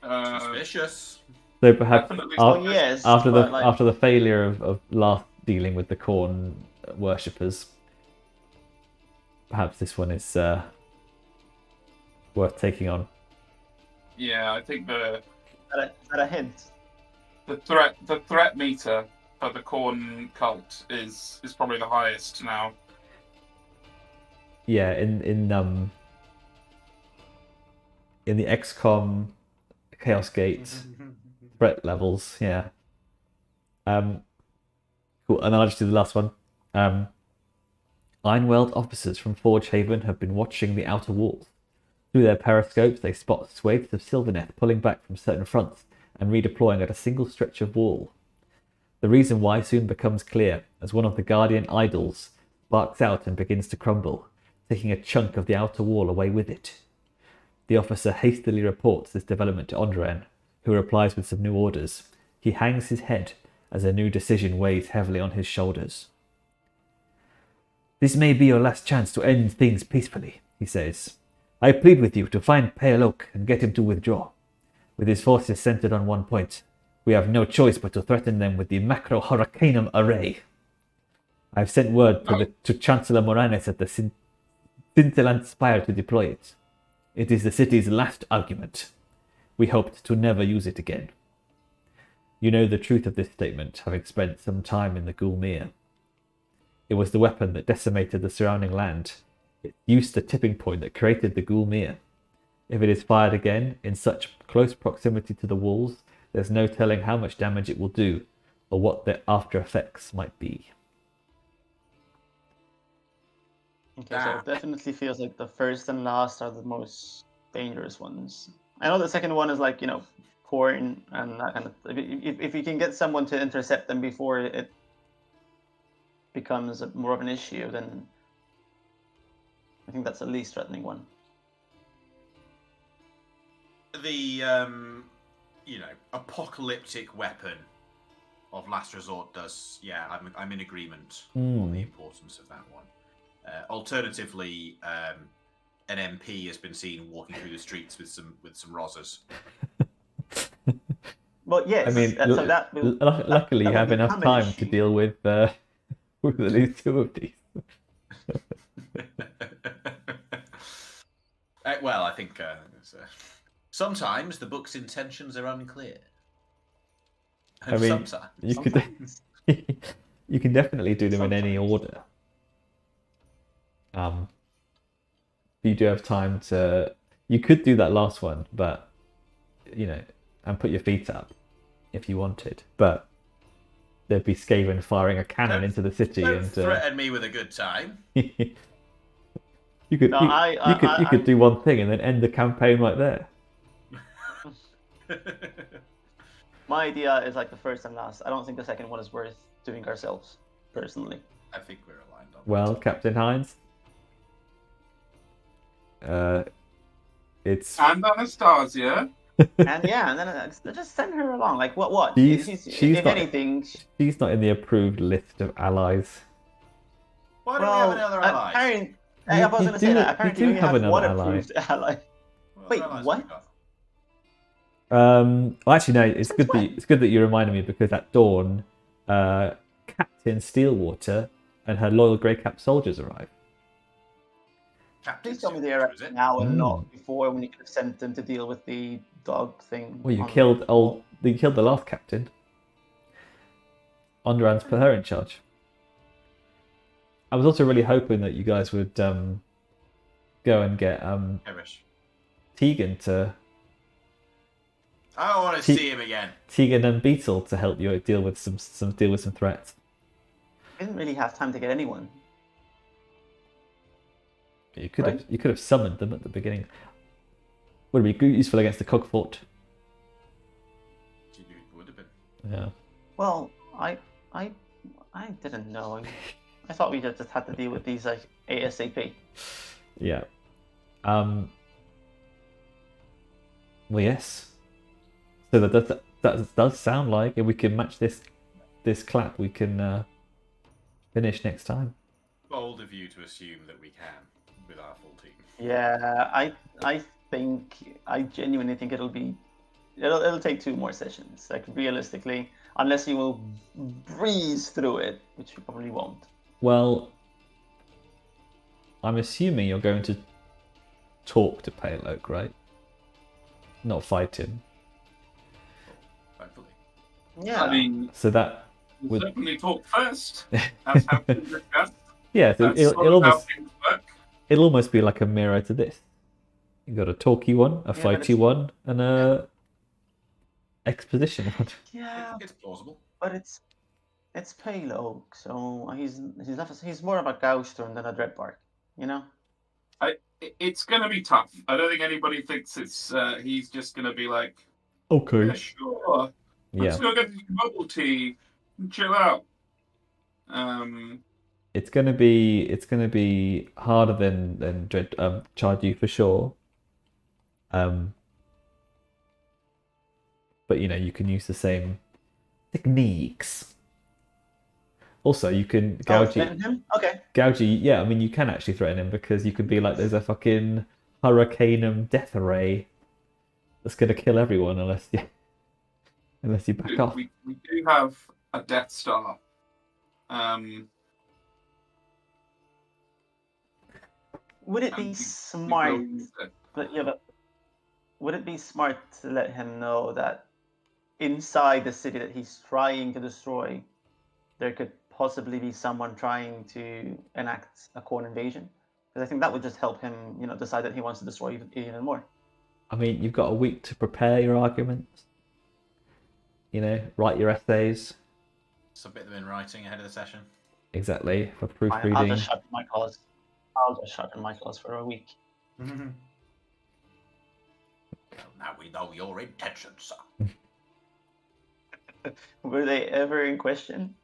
Suspicious. So perhaps after the the failure of last dealing with the Khorne worshippers, perhaps this one is worth taking on. Yeah, I think Is that a hint? The threat meter for the Khorne cult is probably the highest now. Yeah, in the XCOM Chaos Gate threat levels, yeah. Cool, and then I'll just do the last one. Ironweld officers from Forge Haven have been watching the outer walls. Through their periscopes, they spot swathes of Sylvaneth pulling back from certain fronts and redeploying at a single stretch of wall. The reason why soon becomes clear as one of the Guardian idols sparks out and begins to crumble, taking a chunk of the outer wall away with it. The officer hastily reports this development to Ondren, who replies with some new orders. He hangs his head as a new decision weighs heavily on his shoulders. This may be your last chance to end things peacefully, he says. I plead with you to find Pale Oak and get him to withdraw. With his forces centered on one point, we have no choice but to threaten them with the Macro Hurricanum Array. I have sent word to Chancellor Moranis at the Scintillant Spire to deploy it. It is the city's last argument. We hoped to never use it again. You know the truth of this statement, having spent some time in the Goulmere. It was the weapon that decimated the surrounding land. It used the tipping point that created the Goulmere. If it is fired again in such close proximity to the walls, there's no telling how much damage it will do or what the after effects might be. Okay, so it definitely feels like the first and last are the most dangerous ones. I know the second one is like, Khorne and that kind of. If you can get someone to intercept them before it becomes more of an issue, then I think that's the least threatening one. The apocalyptic weapon of last resort does. Yeah, I'm in agreement on the importance of that one. Alternatively, an MP has been seen walking through the streets with some rozzers. Well, yes. I mean, luckily you have enough time to deal with at least two of these. Well, I think sometimes the book's intentions are unclear. And I mean, sometimes you can definitely do them in any order. You do have time to. You could do that last one, but and put your feet up if you wanted. But there'd be Skaven firing a cannon into the city don't and threaten me with a good time. You could do one thing and then end the campaign right there. My idea is like the first and last. I don't think the second one is worth doing ourselves, personally. I think we're aligned on Well, that. Captain Hines. It's and Anastasia. And then just send her along. Like what? She's if not, anything, she's not in the approved list of allies. Why don't we have another ally? I was going to say that. Apparently, we have one ally. approved ally. Wait, what? Well, actually, no. It's good that you reminded me, because at dawn, Captain Steelwater and her loyal Greycap soldiers arrive. Please tell me they are now and not before, when you could have sent them to deal with the dog thing. Well, you killed the last captain. Ondran's put her in charge. I was also really hoping that you guys would go and get Tegan to. I want to see him again. Tegan and Beetle to help you deal with some threats. I didn't really have time to get anyone. You could have summoned them at the beginning. Would be useful against the Cogfort. It would have been. Yeah. Well, I didn't know. I thought we just had to deal with these like ASAP. Yeah. Well, yes. So that does sound like if we can match this clap, we can finish next time. Bold of you to assume that we can with our full team. Yeah, I genuinely think it'll take 2 more sessions. Like, realistically, unless you will breeze through it, which you probably won't. Well, I'm assuming you're going to talk to Pale Oak, right? Not fight him. Yeah. I mean, So that we'll would certainly talk first. That's how things discussed. yeah, so That's sort of how things work. it'll almost be like a mirror to this. You got a talky one, a fighty one, and a exposition one. Yeah, It's plausible. but it's pale oak, so he's more of a Gougethorn than a Dreadbark, you know. It's gonna be tough. I don't think anybody thinks it's. He's just gonna be like, Okay. yeah, sure. Yeah. Let's go get some bubble tea and chill out. It's gonna be harder than Charred Yew for sure. But you can use the same techniques. Also, you can gouge him. Okay. Gouge, yeah. I mean, you can actually threaten him because you could be like, "There's a fucking hurricanum death array that's gonna kill everyone unless you back off." We do have a Death Star. Would it be smart? But would it be smart to let him know that inside the city that he's trying to destroy, there could possibly be someone trying to enact a Khorne invasion? Because I think that would just help him, decide that he wants to destroy even more. I mean, you've got a week to prepare your arguments. Write your essays. Submit them in writing ahead of the session. Exactly, for proofreading. I'll just sharpen my cause for a week. Well, now we know your intentions, sir. Were they ever in question?